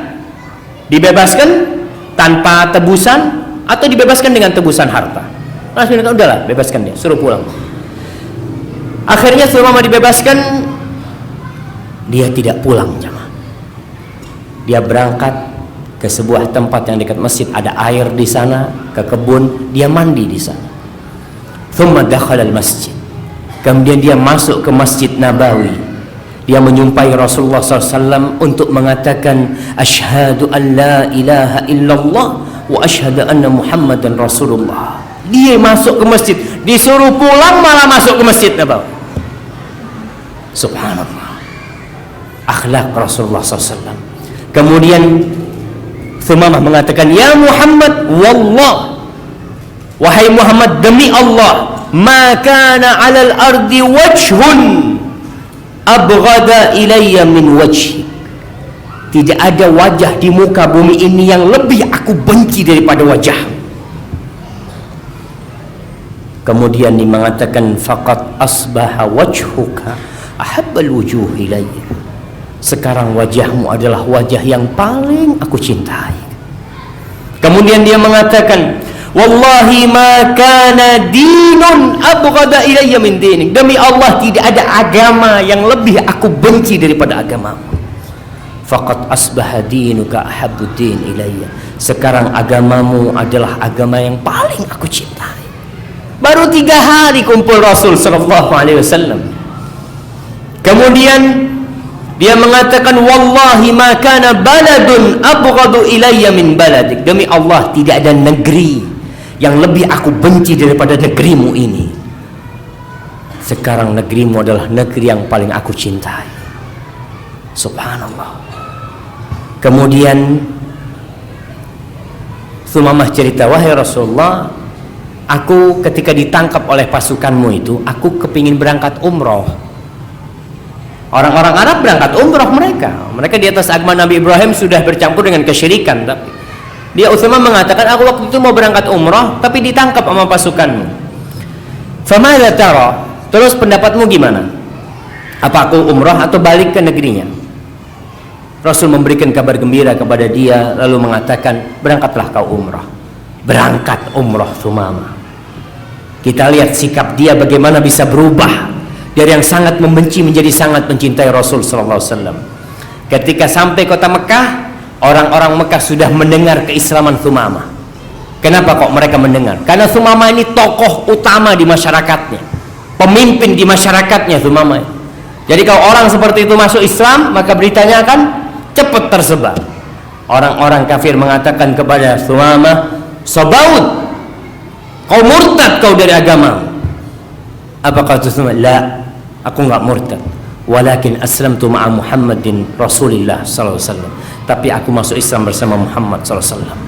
dibebaskan tanpa tebusan, atau dibebaskan dengan tebusan harta. Rasulullah kata, udahlah bebaskan dia, suruh pulang. Akhirnya Thumamah dibebaskan, dia tidak pulang jamaah. Dia berangkat ke sebuah tempat yang dekat masjid, ada air di sana, ke kebun, dia mandi di sana. Thumma dakhala al-masjid. Kemudian dia masuk ke Masjid Nabawi. Dia menyumpahi Rasulullah SAW untuk mengatakan asyhadu an la ilaha illallah wa asyhadu anna Muhammadan Rasulullah. Dia masuk ke masjid, disuruh pulang malah masuk ke Masjid Nabawi. Subhanallah, akhlak Rasulullah SAW. Kemudian Thumamah mengatakan, ya Muhammad, wallah, wahai Muhammad, demi Allah, ma kana 'alal ardi wajhun abghada ilayya min wajhi. Tidak ada wajah di muka bumi ini yang lebih aku benci daripada wajah. Kemudian dia mengatakan, faqad asbaha wajhuka ahabbal wujuh ilayya. Sekarang wajahmu adalah wajah yang paling aku cintai. Kemudian dia mengatakan, wallahi ma kana dinun abghada ilayya min dinik. Demi Allah, tidak ada agama yang lebih aku benci daripada agamamu. Faqad asbaha dinuka ahabbud din ilayya. Sekarang agamamu adalah agama yang paling aku cintai. Baru 3 hari kumpul Rasul sallallahu alaihi wasallam. Kemudian dia mengatakan, wallahi ma kana baladun abghadu ilayya min baladik. Demi Allah, tidak ada negeri yang lebih aku benci daripada negerimu ini. Sekarang negerimu adalah negeri yang paling aku cintai. Subhanallah. Kemudian Thumamah cerita, wahai Rasulullah, aku ketika ditangkap oleh pasukanmu itu, aku kepingin berangkat umroh. Orang-orang Arab berangkat umroh mereka di atas agama Nabi Ibrahim sudah bercampur dengan kesyirikan. Tapi dia Utsman mengatakan, aku waktu itu mau berangkat umroh tapi ditangkap sama pasukanmu. Famadza tara? Terus pendapatmu gimana? Apa aku umroh atau balik ke negerinya? Rasul memberikan kabar gembira kepada dia, lalu mengatakan, berangkatlah kau umroh. Berangkat umroh Thumamah. Kita lihat sikap dia bagaimana bisa berubah dari yang sangat membenci menjadi sangat mencintai Rasul sallallahu alaihi wasallam. Ketika sampai kota Mekah, orang-orang Mekah sudah mendengar keislaman Thumamah. Kenapa kok mereka mendengar? Karena Thumamah ini tokoh utama di masyarakatnya, pemimpin di masyarakatnya Thumamah. Jadi kalau orang seperti itu masuk Islam, maka beritanya akan cepat tersebar. Orang-orang kafir mengatakan kepada Thumamah, sabaud, kau murtad kau dari agama. Apa kata Thumamah? La, aku enggak murtad. Walakin aslamtu ma'a Muhammadin Rasulillah sallallahu alaihi wasallam. Tapi aku masuk Islam bersama Muhammad sallallahu alaihi wasallam.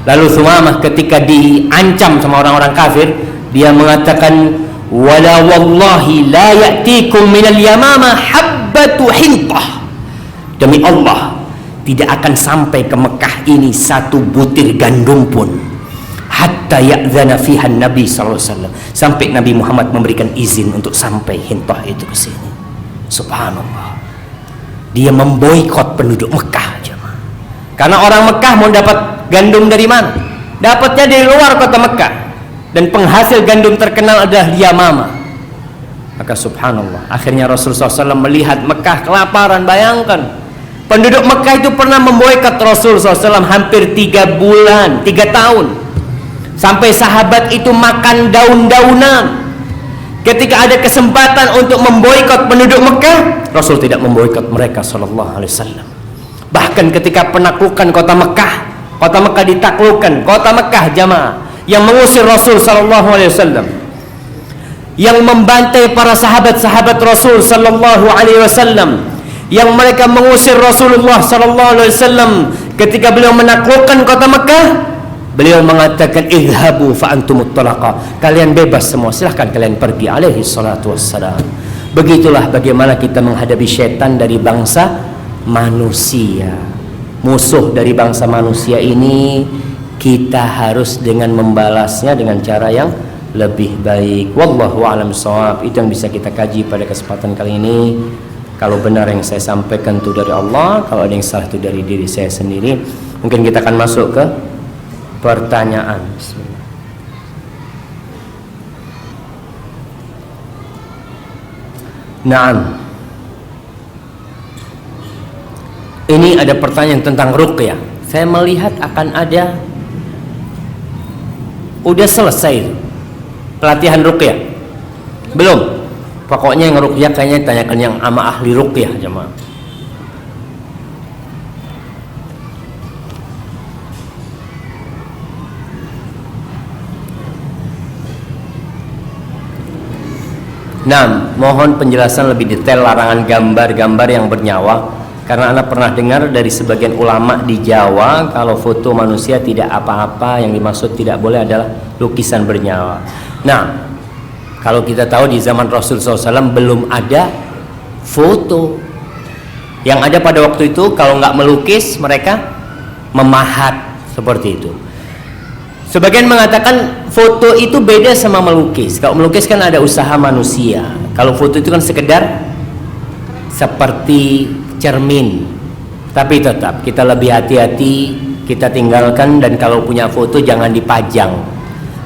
Lalu Thumamah ketika diancam sama orang-orang kafir, dia mengatakan, wala wallahi la ya'tikum minal yamama habbatu hintah. Demi Allah, tidak akan sampai ke Mekah ini satu butir gandum pun, hatta ya'dzana fiha Nabi sallallahu alaihi wasallam, sampai Nabi Muhammad memberikan izin untuk sampai hintah itu ke sini. Subhanallah. Dia memboikot penduduk Mekah, jemaah. Karena orang Mekah mau dapat gandum dari mana? Dapatnya dari luar kota Mekah. Dan penghasil gandum terkenal adalah Yamama. Maka subhanallah, akhirnya Rasulullah SAW melihat Mekah kelaparan. Bayangkan, penduduk Mekah itu pernah memboikot Rasulullah SAW hampir 3 bulan, 3 tahun. Sampai sahabat itu makan daun-daunan. Ketika ada kesempatan untuk memboikot penduduk Mekah, Rasul tidak memboikot mereka sallallahu alaihi wasallam. Bahkan ketika penaklukan kota Mekah ditaklukkan, kota Mekah jamaah yang mengusir Rasul sallallahu alaihi wasallam, yang membantai para sahabat-sahabat Rasul sallallahu alaihi wasallam, yang mereka mengusir Rasulullah sallallahu alaihi wasallam. Ketika beliau menaklukkan kota Mekah, beliau mengatakan, idhabu fa antumut talaqa, kalian bebas semua, silahkan kalian pergi, alaihi salatu wassalam. Begitulah bagaimana kita menghadapi syaitan dari bangsa manusia. Musuh dari bangsa manusia ini, kita harus dengan membalasnya dengan cara yang lebih baik. Wallahu a'lam shawab. Itu yang bisa kita kaji pada kesempatan kali ini. Kalau benar yang saya sampaikan itu dari Allah, kalau ada yang salah itu dari diri saya sendiri. Mungkin kita akan masuk ke pertanyaan. Bismillah. Naam. Ini ada pertanyaan tentang ruqyah. Saya melihat akan ada, udah selesai pelatihan ruqyah belum? Pokoknya yang ruqyah kayaknya tanyakan yang sama ahli ruqyah jemaah. Nah, mohon penjelasan lebih detail larangan gambar-gambar yang bernyawa. Karena Anda pernah dengar dari sebagian ulama di Jawa, kalau foto manusia tidak apa-apa, yang dimaksud tidak boleh adalah lukisan bernyawa. Nah, kalau kita tahu di zaman Rasul SAW belum ada foto. Yang ada pada waktu itu kalau nggak melukis, mereka memahat seperti itu. Sebagian mengatakan foto itu beda sama melukis. Kalau melukis kan ada usaha manusia. Kalau foto itu kan sekedar seperti cermin. Tapi tetap kita lebih hati-hati, kita tinggalkan. Dan kalau punya foto jangan dipajang.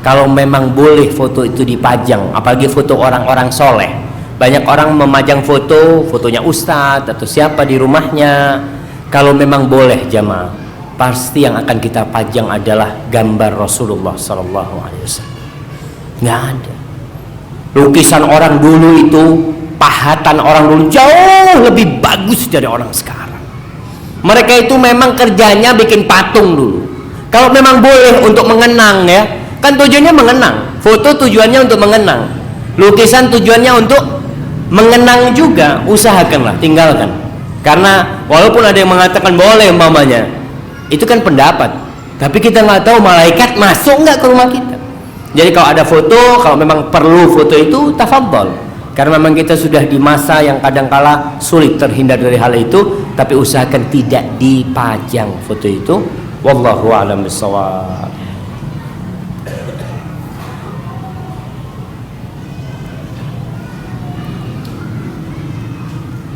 Kalau memang boleh foto itu dipajang, apalagi foto orang-orang soleh. Banyak orang memajang fotonya ustadz atau siapa di rumahnya. Kalau memang boleh jamaah, pasti yang akan kita pajang adalah gambar Rasulullah SAW. Nggak ada. Lukisan orang dulu itu, pahatan orang dulu jauh lebih bagus dari orang sekarang. Mereka itu memang kerjanya bikin patung dulu. Kalau memang boleh untuk mengenang ya, kan tujuannya mengenang. Foto tujuannya untuk mengenang, lukisan tujuannya untuk mengenang juga. Usahakanlah, tinggalkan. Karena walaupun ada yang mengatakan boleh umpamanya, itu kan pendapat, tapi kita nggak tahu malaikat masuk nggak ke rumah kita. Jadi kalau ada foto, kalau memang perlu foto itu, tafadhol. Karena memang kita sudah di masa yang kadangkala sulit terhindar dari hal itu, tapi usahakan tidak dipajang foto itu. Wallahu a'lam bishawab.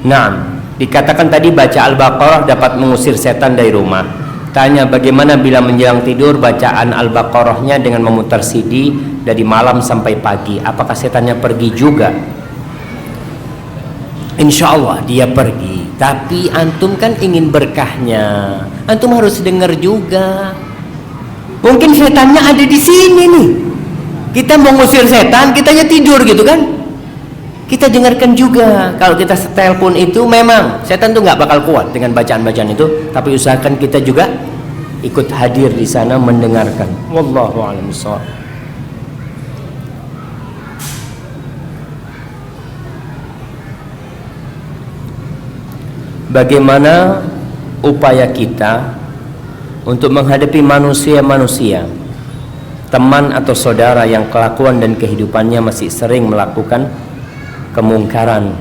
Nah, dikatakan tadi baca Al-Baqarah dapat mengusir setan dari rumah. Tanya bagaimana bila menjelang tidur bacaan Al-Baqarahnya dengan memutar CD dari malam sampai pagi, apakah setannya pergi juga? Insya Allah dia pergi, tapi antum kan ingin berkahnya, antum harus dengar juga. Mungkin setannya ada di sini nih, kita mau ngusir setan, kitanya tidur gitu kan. Kita dengarkan juga. Kalau kita setel pun itu memang setan tuh nggak bakal kuat dengan bacaan-bacaan itu, tapi usahakan kita juga ikut hadir di sana mendengarkan. Wallahu a'lam bishawab. Bagaimana upaya kita untuk menghadapi manusia-manusia, teman atau saudara yang kelakuan dan kehidupannya masih sering melakukan kemungkaran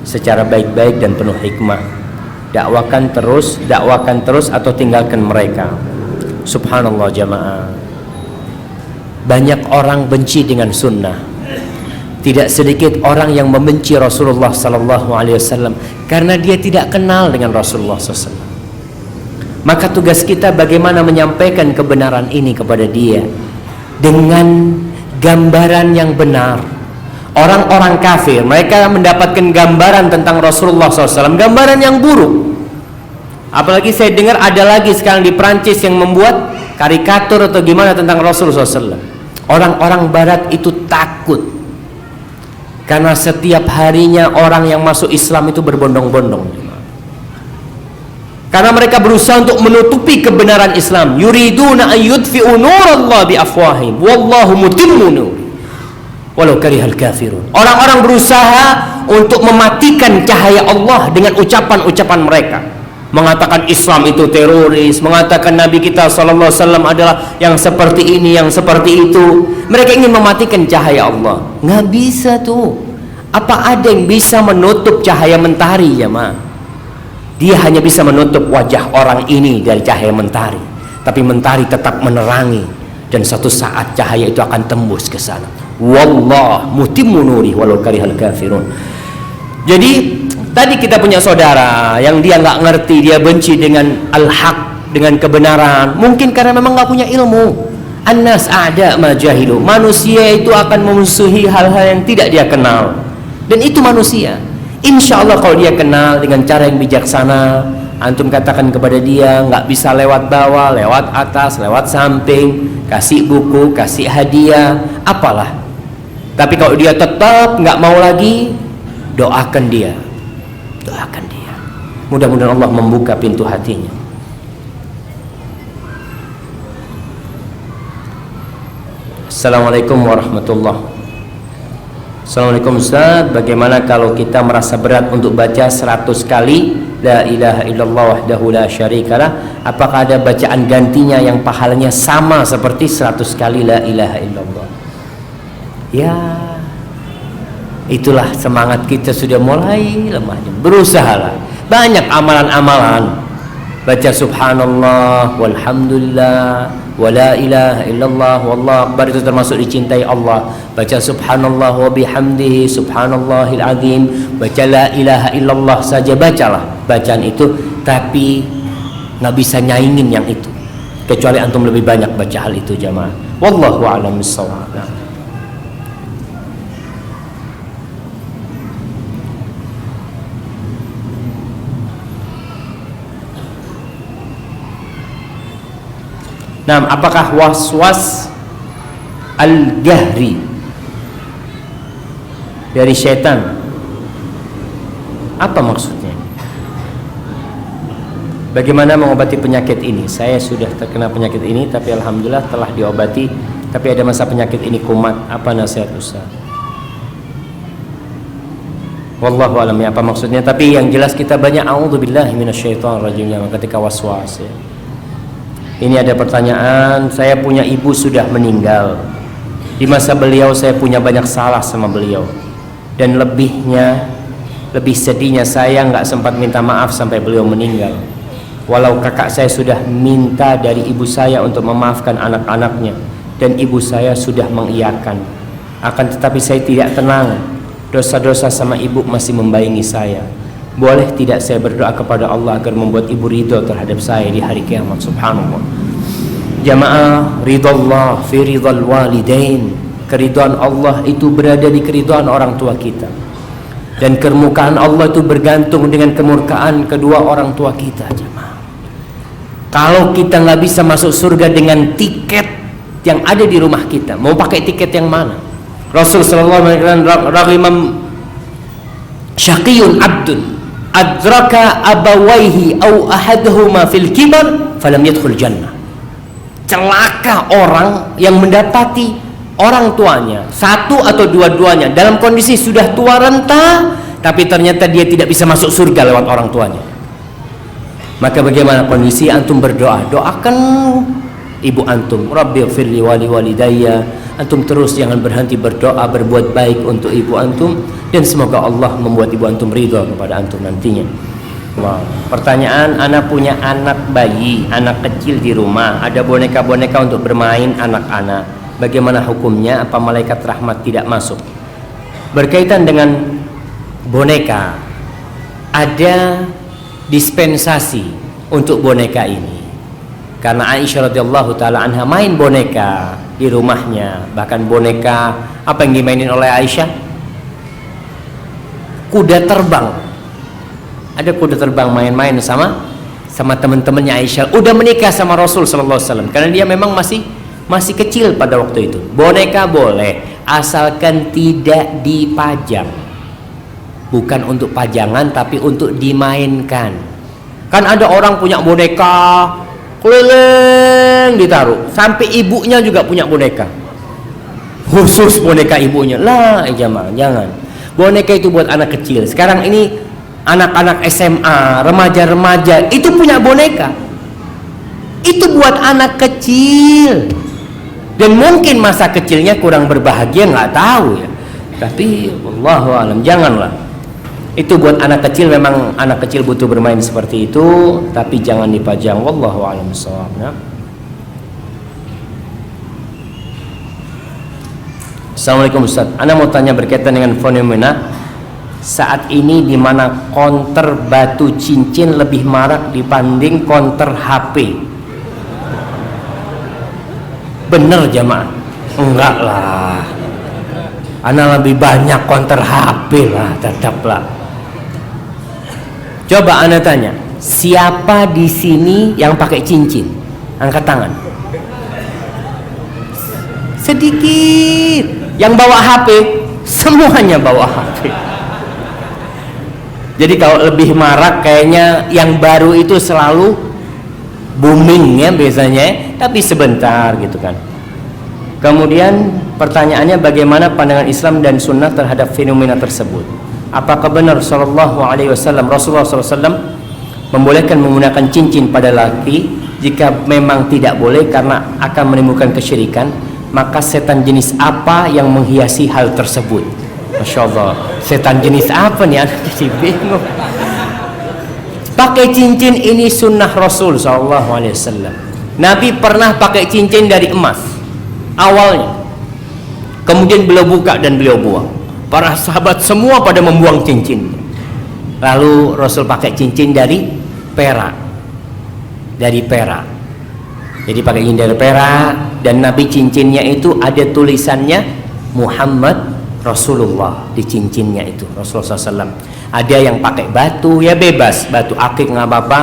secara baik-baik dan penuh hikmah? Dakwakan terus atau tinggalkan mereka. Subhanallah jamaah, banyak orang benci dengan sunnah. Tidak sedikit orang yang membenci Rasulullah SAW karena dia tidak kenal dengan Rasulullah SAW. Maka tugas kita bagaimana menyampaikan kebenaran ini kepada dia dengan gambaran yang benar. Orang-orang kafir, mereka mendapatkan gambaran tentang Rasulullah SAW, gambaran yang buruk. Apalagi saya dengar ada lagi sekarang di Prancis yang membuat karikatur atau gimana tentang Rasulullah SAW. Orang-orang barat itu takut karena setiap harinya orang yang masuk Islam itu berbondong-bondong. Karena mereka berusaha untuk menutupi kebenaran Islam. Yuriduna an yudfi'u nurallahi bi afwahihim wallahu mutimmu nurihi walau karihal kafirun. Orang-orang berusaha untuk mematikan cahaya Allah dengan ucapan-ucapan mereka, mengatakan Islam itu teroris, mengatakan Nabi kita SAW adalah yang seperti ini, yang seperti itu. Mereka ingin mematikan cahaya Allah. Nggak bisa tuh. Apa ada yang bisa menutup cahaya mentari ya ma? Dia hanya bisa menutup wajah orang ini dari cahaya mentari, tapi mentari tetap menerangi, dan suatu saat cahaya itu akan tembus ke sana. Wallah mutimmu nuri walau karihal kafirun. Jadi tadi kita punya saudara yang dia nggak ngerti, dia benci dengan al-haq, dengan kebenaran, mungkin karena memang nggak punya ilmu. An-nas a'da ma jahilu. Manusia itu akan memusuhi hal-hal yang tidak dia kenal, dan itu manusia. Insya Allah kalau dia kenal dengan cara yang bijaksana, antum katakan kepada dia nggak bisa lewat bawah, lewat atas, lewat samping, kasih buku, kasih hadiah, apalah. Tapi kalau dia tetap nggak mau lagi, doakan dia, doakan dia. Mudah-mudahan Allah membuka pintu hatinya. Assalamualaikum warahmatullahi. Assalamualaikum Ustaz, bagaimana kalau kita merasa berat untuk baca 100 kali La ilaha illallah wahdahu la syarikalah, apakah ada bacaan gantinya yang pahalanya sama seperti 100 kali La ilaha illallah? Ya, itulah semangat kita sudah mulai lemahnya. Berusahalah, banyak amalan-amalan. Baca subhanallah walhamdulillah wa la ilaha illallah wallahu akbar, itu termasuk dicintai Allah. Baca subhanallah wa bihamdihi subhanallahil azim. Baca la ilaha illallah saja, bacalah bacaan itu, tapi nggak bisa nyaingin yang itu, kecuali antum lebih banyak baca hal itu jamaah. Wallahu a'lam bissawab. Nah, apakah waswas al-jahri dari syaitan? Apa maksudnya? Bagaimana mengobati penyakit ini? Saya sudah terkena penyakit ini, tapi alhamdulillah telah diobati. Tapi ada masa penyakit ini kumat. Apa nasihat Ustaz? Wallahu a'lam ya, apa maksudnya? Tapi yang jelas kita banyak a'udzubillahi minasyaitonirrajim ketika waswas ya. Ini ada pertanyaan, saya punya ibu sudah meninggal. Di masa beliau saya punya banyak salah sama beliau, dan lebih sedihnya saya nggak sempat minta maaf sampai beliau meninggal. Walau kakak saya sudah minta dari ibu saya untuk memaafkan anak-anaknya, dan ibu saya sudah mengiyakan. Akan tetapi saya tidak tenang, dosa-dosa sama ibu masih membayangi saya. Boleh tidak saya berdoa kepada Allah agar membuat ibu ridho terhadap saya di hari kiamat? Subhanallah. Jamaah, ridallah fi ridal walidain. Keridhaan Allah itu berada di keridhaan orang tua kita, dan kemurkaan Allah itu bergantung dengan kemurkaan kedua orang tua kita. Jamaah, kalau kita nggak bisa masuk surga dengan tiket yang ada di rumah kita, mau pakai tiket yang mana? Rasul sallallahu alaihi wasallam ragimam syaqiyun abdun adraka abawaihi au ahaduhuma fil kibar falam yadkhul jannah. Celaka orang yang mendapati orang tuanya, satu atau dua-duanya dalam kondisi sudah tua renta, tapi ternyata dia tidak bisa masuk surga lewat orang tuanya. Maka bagaimana kondisi antum berdoa? Doakan ibu antum, Rabbighfirli wali walidayya. Antum terus jangan berhenti berdoa, berbuat baik untuk ibu antum, dan semoga Allah membuat ibu antum ridha kepada antum nantinya. Wow. Pertanyaan, anak punya anak bayi, anak kecil di rumah, ada boneka-boneka untuk bermain anak-anak. Bagaimana hukumnya? Apa malaikat rahmat tidak masuk? Berkaitan dengan boneka, ada dispensasi untuk boneka ini. Karena Aisyah radhiyallahu taala anha main boneka di rumahnya, bahkan boneka apa yang dimainin oleh Aisyah? Kuda terbang. Ada kuda terbang, main-main sama teman-temannya Aisyah. Udah menikah sama Rasul sallallahu alaihi wasallam, karena dia memang masih kecil pada waktu itu. Boneka boleh, asalkan tidak dipajang. Bukan untuk pajangan, tapi untuk dimainkan. Kan ada orang punya boneka keliling ditaruh, sampai ibunya juga punya boneka khusus, boneka ibunya. Lah jamaah, jangan. Boneka itu buat anak kecil. Sekarang ini anak-anak SMA, remaja-remaja itu punya boneka, itu buat anak kecil, dan mungkin masa kecilnya kurang berbahagia, nggak tahu ya. Tapi wallahu alam, janganlah. Itu buat anak kecil, memang anak kecil butuh bermain seperti itu, tapi jangan dipajang. Wallahu a'lam bishawab. Assalamualaikum Ustaz. Ana mau tanya berkaitan dengan fenomena saat ini di mana konter batu cincin lebih marak dibanding konter HP. Bener jamaah? Enggak lah. Ana lebih banyak konter HP lah, tetaplah. Coba Anda tanya, Siapa di sini yang pakai cincin? Angkat tangan. Sedikit. Yang bawa HP, semuanya bawa HP. Jadi kalau lebih marak kayaknya yang baru itu selalu booming ya biasanya, tapi sebentar gitu kan. Kemudian pertanyaannya, bagaimana pandangan Islam dan Sunnah terhadap fenomena tersebut? Apakah benar Rasulullah SAW membolehkan menggunakan cincin pada laki? Jika memang tidak boleh karena akan menimbulkan kesyirikan, maka setan jenis apa yang menghiasi hal tersebut? Masya Allah, setan jenis apa nih? Anak jadi bingung. Pakai cincin ini sunnah Rasul SAW. Nabi pernah pakai cincin dari emas awalnya, kemudian beliau buka dan beliau buang. Para sahabat semua pada membuang cincin. Lalu Rasul pakai cincin dari perak. Jadi pakai cincin dari perak, dan Nabi cincinnya itu ada tulisannya Muhammad Rasulullah di cincinnya itu, Rasulullah SAW. Ada yang pakai batu, ya bebas, batu akik nggak apa-apa.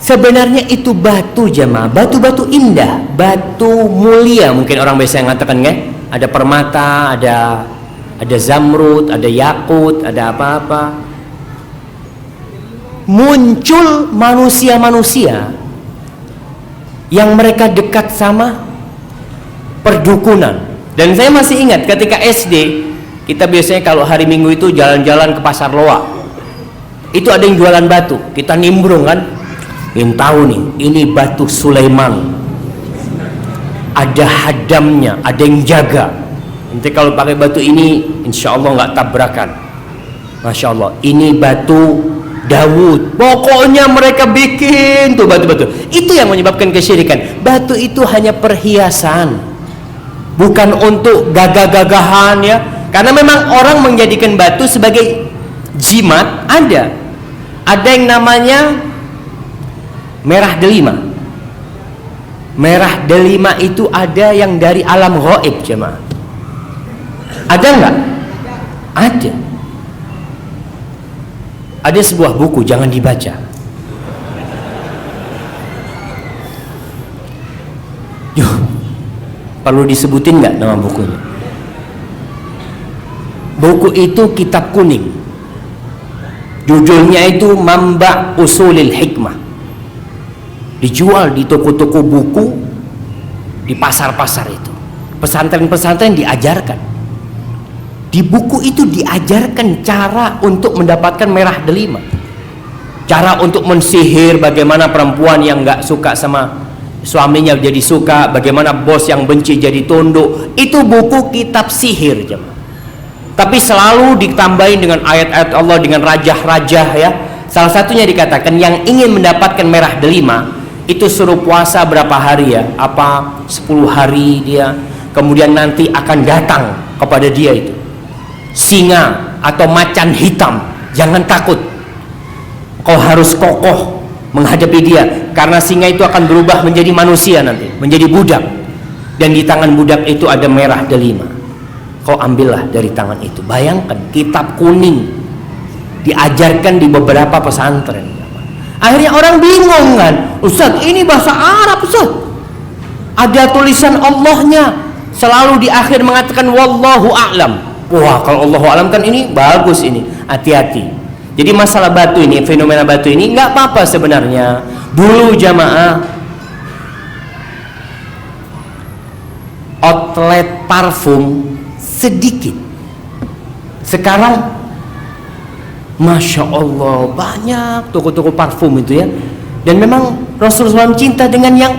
Sebenarnya itu batu jemaah, batu-batu indah, batu mulia mungkin orang biasa yang mengatakan kan. Ada permata, ada zamrud, ada yakut, ada apa-apa. Muncul manusia-manusia yang mereka dekat sama perdukunan. Dan saya masih ingat ketika SD, kita biasanya kalau hari Minggu itu jalan-jalan ke Pasar Loak. Itu ada yang jualan batu, kita nimbrung kan, ingin tahu nih, ini batu Sulaiman, ada hadamnya, ada yang jaga. Nanti kalau pakai batu ini, insya Allah nggak tabrakan. Masya Allah, ini batu Dawud. Pokoknya mereka bikin tuh batu-batu. Itu yang menyebabkan kesyirikan. Batu itu hanya perhiasan, bukan untuk gagah-gagahan ya. Karena memang orang menjadikan batu sebagai jimat. Ada yang namanya merah delima. Merah delima itu ada yang dari alam gaib jemaah. Ada enggak? Ada. Ada sebuah buku, jangan dibaca. Yuh, perlu disebutin nggak nama bukunya? Buku itu kitab kuning. Judulnya itu Mamba Usulil Hikmah. Dijual di toko-toko buku, di pasar-pasar itu. Pesantren-pesantren diajarkan. Di buku itu diajarkan cara untuk mendapatkan merah delima, cara untuk mensihir, bagaimana perempuan yang nggak suka sama suaminya jadi suka, bagaimana bos yang benci jadi tunduk. Itu buku kitab sihir jemaah. Tapi selalu ditambahin dengan ayat-ayat Allah, dengan rajah-rajah ya. Salah satunya dikatakan yang ingin mendapatkan merah delima itu suruh puasa berapa hari ya, apa 10 hari dia, kemudian nanti akan datang kepada dia itu singa atau macan hitam. Jangan takut, kau harus kokoh menghadapi dia, karena singa itu akan berubah menjadi manusia nanti, menjadi budak, dan di tangan budak itu ada merah delima. Kau ambillah dari tangan itu. Bayangkan, kitab kuning diajarkan di beberapa pesantren. Akhirnya orang bingung kan, Ustaz ini bahasa Arab Ustaz, ada tulisan Allahnya, selalu di akhir mengatakan wallahu a'lam. Wah, kalau Allahu a'lam kan ini bagus ini. Hati-hati. Jadi masalah batu ini, fenomena batu ini nggak apa-apa sebenarnya. Dulu jamaah, outlet parfum sedikit. Sekarang Masya Allah banyak toko-toko parfum itu ya. Dan memang Rasulullah SAW cinta dengan yang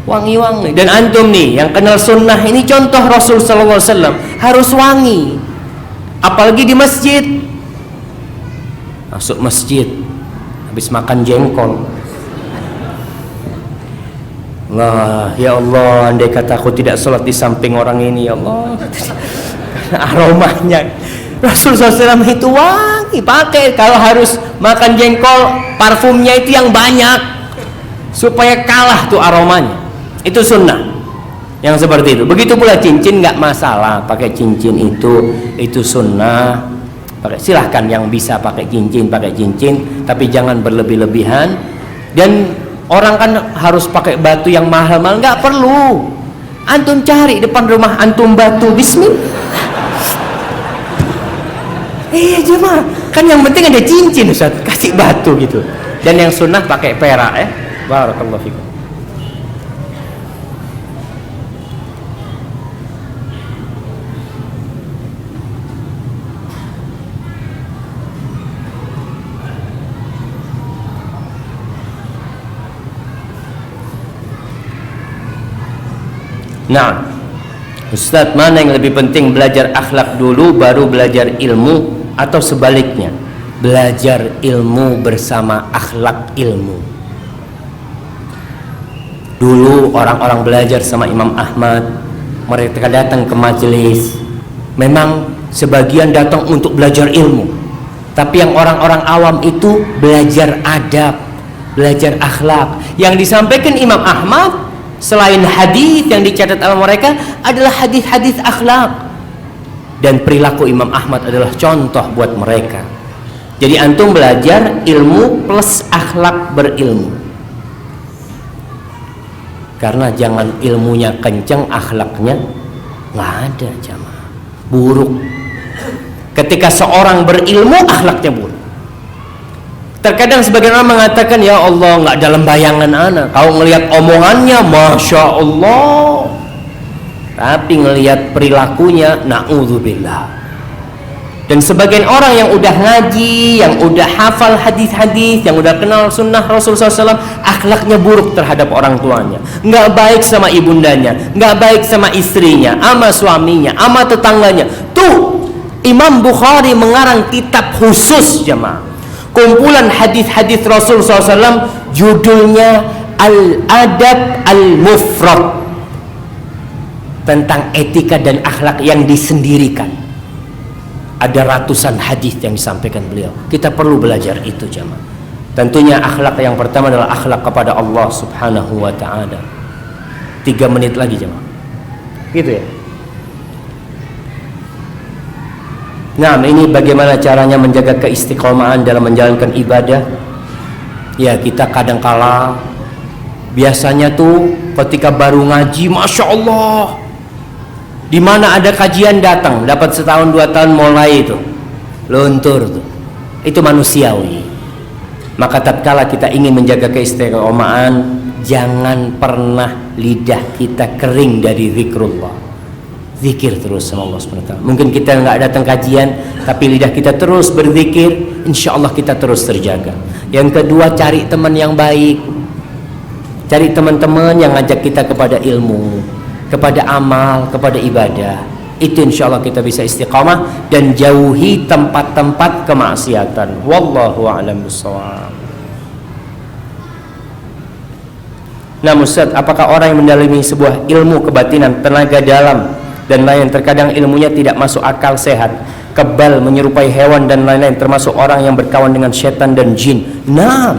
wangi-wangi. Dan antum nih yang kenal sunnah ini, contoh Rasul SAW harus wangi, apalagi di masjid. Masuk masjid habis makan jengkol, Allah ya Allah, andai kata aku tidak sholat di samping orang ini ya Allah. Aromanya Rasul SAW itu wangi. Pakai kalau harus makan jengkol, parfumnya itu yang banyak supaya kalah tuh aromanya. Itu sunnah yang seperti itu. Begitu pula cincin, nggak masalah pakai cincin, itu sunnah. silahkan yang bisa pakai cincin, tapi jangan berlebih-lebihan. Dan orang kan harus pakai batu yang mahal-mahal, nggak perlu. Antum cari depan rumah antum batu, bismillah. Iya jemaah, kan yang penting ada cincin Ustaz, kasih batu gitu. Dan yang sunnah pakai perak ya. Barakallahu fikum. Nah, Ustaz, mana yang lebih penting, belajar akhlak dulu baru belajar ilmu, atau sebaliknya, belajar ilmu bersama akhlak ilmu? Dulu orang-orang belajar sama Imam Ahmad, mereka datang ke majelis, memang sebagian datang untuk belajar ilmu, tapi yang orang-orang awam itu belajar adab, belajar akhlak. Yang disampaikan Imam Ahmad selain hadis yang dicatat oleh mereka adalah hadis-hadis akhlak, dan perilaku Imam Ahmad adalah contoh buat mereka. Jadi antum belajar ilmu plus akhlak berilmu, karena jangan ilmunya kenceng akhlaknya nggak ada, jamaah, buruk. Ketika seorang berilmu akhlaknya buruk. Terkadang sebagian orang mengatakan, ya Allah, nggak dalam bayangan anak. Kalau ngelihat omongannya, masya Allah, tapi ngelihat perilakunya, na'udzubillah. Dan sebagian orang yang udah ngaji, yang udah hafal hadis-hadis, yang udah kenal sunnah Rasulullah SAW, akhlaknya buruk terhadap orang tuanya, nggak baik sama ibundanya, nggak baik sama istrinya, sama suaminya, sama tetangganya. Tuh, Imam Bukhari mengarang kitab khusus, jemaah, kumpulan hadis-hadis Rasul SAW, judulnya Al-Adab Al-Mufrad, tentang etika dan akhlak yang disendirikan. Ada ratusan hadis yang disampaikan beliau. Kita perlu belajar itu, jemaah. Tentunya akhlak yang pertama adalah akhlak kepada Allah Subhanahu wa Ta'ala. 3 menit lagi, jemaah, gitu ya. Nah, ini bagaimana caranya menjaga keistiqomahan dalam menjalankan ibadah. Ya, kita kadangkala biasanya tuh ketika baru ngaji, masya Allah, di mana ada kajian datang, dapat setahun 2 tahun mulai itu luntur tuh. Itu manusiawi. Maka tatkala kita ingin menjaga keistiqomahan, jangan pernah lidah kita kering dari zikrullah. Zikir terus sama Allah SWT. Mungkin kita nggak datang kajian, tapi lidah kita terus berzikir, insya Allah kita terus terjaga. Yang kedua, cari teman yang baik, cari teman-teman yang ngajak kita kepada ilmu, kepada amal, kepada ibadah. Itu insya Allah kita bisa istiqamah dan jauhi tempat-tempat kemaksiatan. Wallahu a'lam bishawab. Nah, Ustaz, apakah orang yang mendalami sebuah ilmu kebatinan, tenaga dalam dan lain, terkadang ilmunya tidak masuk akal sehat, kebal, menyerupai hewan dan lain-lain, termasuk orang yang berkawan dengan setan dan jin? Nah,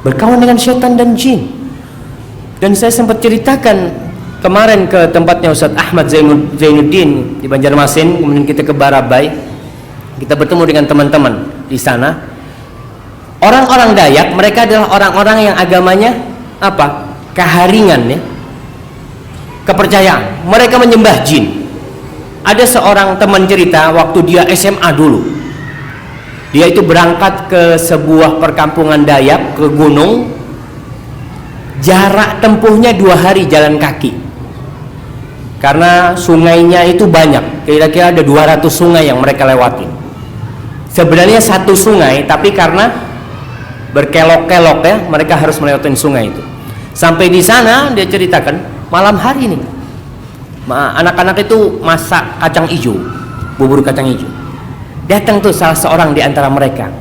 berkawan dengan setan dan jin. Dan saya sempat ceritakan kemarin ke tempatnya Ustaz Ahmad Zainuddin di Banjarmasin, kemudian kita ke Barabai, kita bertemu dengan teman-teman di sana. Orang-orang Dayak, mereka adalah orang-orang yang agamanya apa? Keharingan, ya, kepercayaan. Mereka menyembah jin. Ada seorang teman cerita waktu dia SMA dulu, dia itu berangkat ke sebuah perkampungan Dayak, ke gunung, jarak tempuhnya 2 hari jalan kaki, karena sungainya itu banyak, kira-kira ada 200 sungai yang mereka lewatin. Sebenarnya 1 sungai, tapi karena berkelok-kelok, ya, mereka harus melewati sungai itu. Sampai di sana dia ceritakan, malam hari nih, anak-anak itu masak kacang hijau, bubur kacang hijau. Datang tuh salah seorang di antara mereka.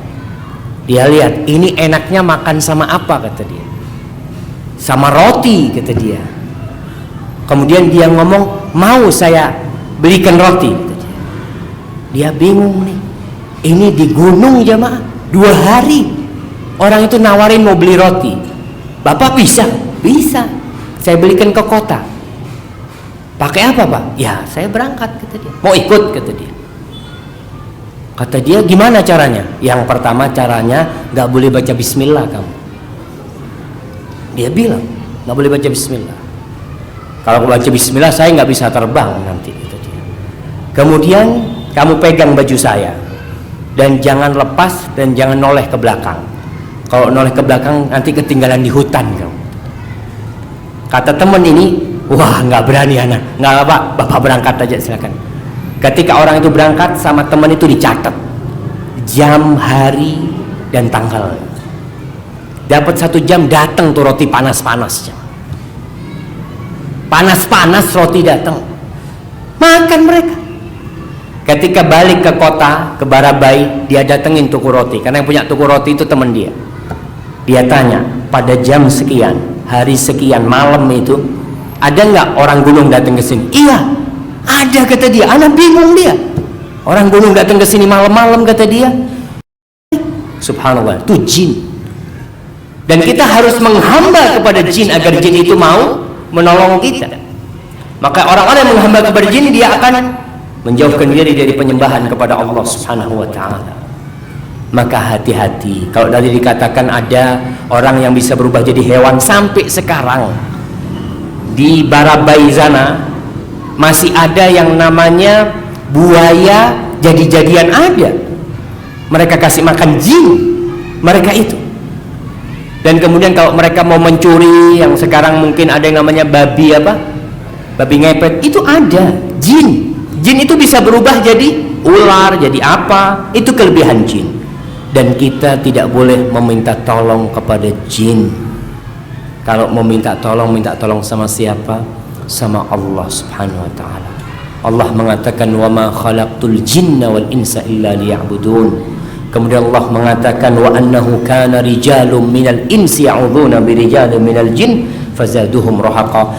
Dia lihat, ini enaknya makan sama apa, kata dia. Sama roti, kata dia. Kemudian dia ngomong, mau saya belikan roti, kata dia. Dia bingung nih, ini di gunung, jamaah, 2 hari orang itu nawarin mau beli roti. Bapak bisa? Bisa, saya belikan ke kota. Pakai apa, Pak? Ya, saya berangkat, kata dia. Mau ikut, kata dia. Kata dia, gimana caranya? Yang pertama caranya nggak boleh baca bismillah kamu. Dia bilang nggak boleh baca bismillah. Kalau baca bismillah saya nggak bisa terbang nanti, kata dia. Kemudian kamu pegang baju saya dan jangan lepas dan jangan noleh ke belakang. Kalau noleh ke belakang nanti ketinggalan di hutan kamu. Kata teman ini, wah nggak berani anak, nggak apa, bapak berangkat aja silakan. Ketika orang itu berangkat sama teman itu dicatat jam, hari, dan tanggal. Dapat 1 jam datang tuh roti panas-panas. Panas-panas roti datang. Makan mereka. Ketika balik ke kota, ke Barabai, dia datengin tuku roti. Karena yang punya tuku roti itu teman dia. Dia tanya, pada jam sekian, hari sekian, malam itu, ada nggak orang gunung datang ke sini? Iya, ada, kata dia. Anak bingung dia. Orang gunung datang ke sini malam-malam, kata dia. Subhanallah, itu jin. Dan kita harus menghamba kepada jin agar jin itu mau menolong kita. Maka orang-orang yang menghamba kepada jin, dia akan menjauhkan diri dari penyembahan kepada Allah Subhanahu wa ta'ala. Maka hati-hati. Kalau tadi dikatakan ada orang yang bisa berubah jadi hewan, sampai sekarang di Barabai sana masih ada yang namanya buaya jadi-jadian ada. Mereka kasih makan jin mereka itu. Dan kemudian kalau mereka mau mencuri, yang sekarang mungkin ada yang namanya babi apa? Babi ngepet, itu ada jin. Jin itu bisa berubah jadi ular, jadi apa? Itu kelebihan jin. Dan kita tidak boleh meminta tolong kepada jin. Kalau mau minta tolong sama siapa? Sama Allah Subhanahu wa ta'ala. Allah mengatakan, wa ma khalaqtul jinna wal insa illa liya'budun. Kemudian Allah mengatakan, wa annahu kana rijalun minal insi ya'udzuuna birijalin minal jin fazaduhum rahaqa.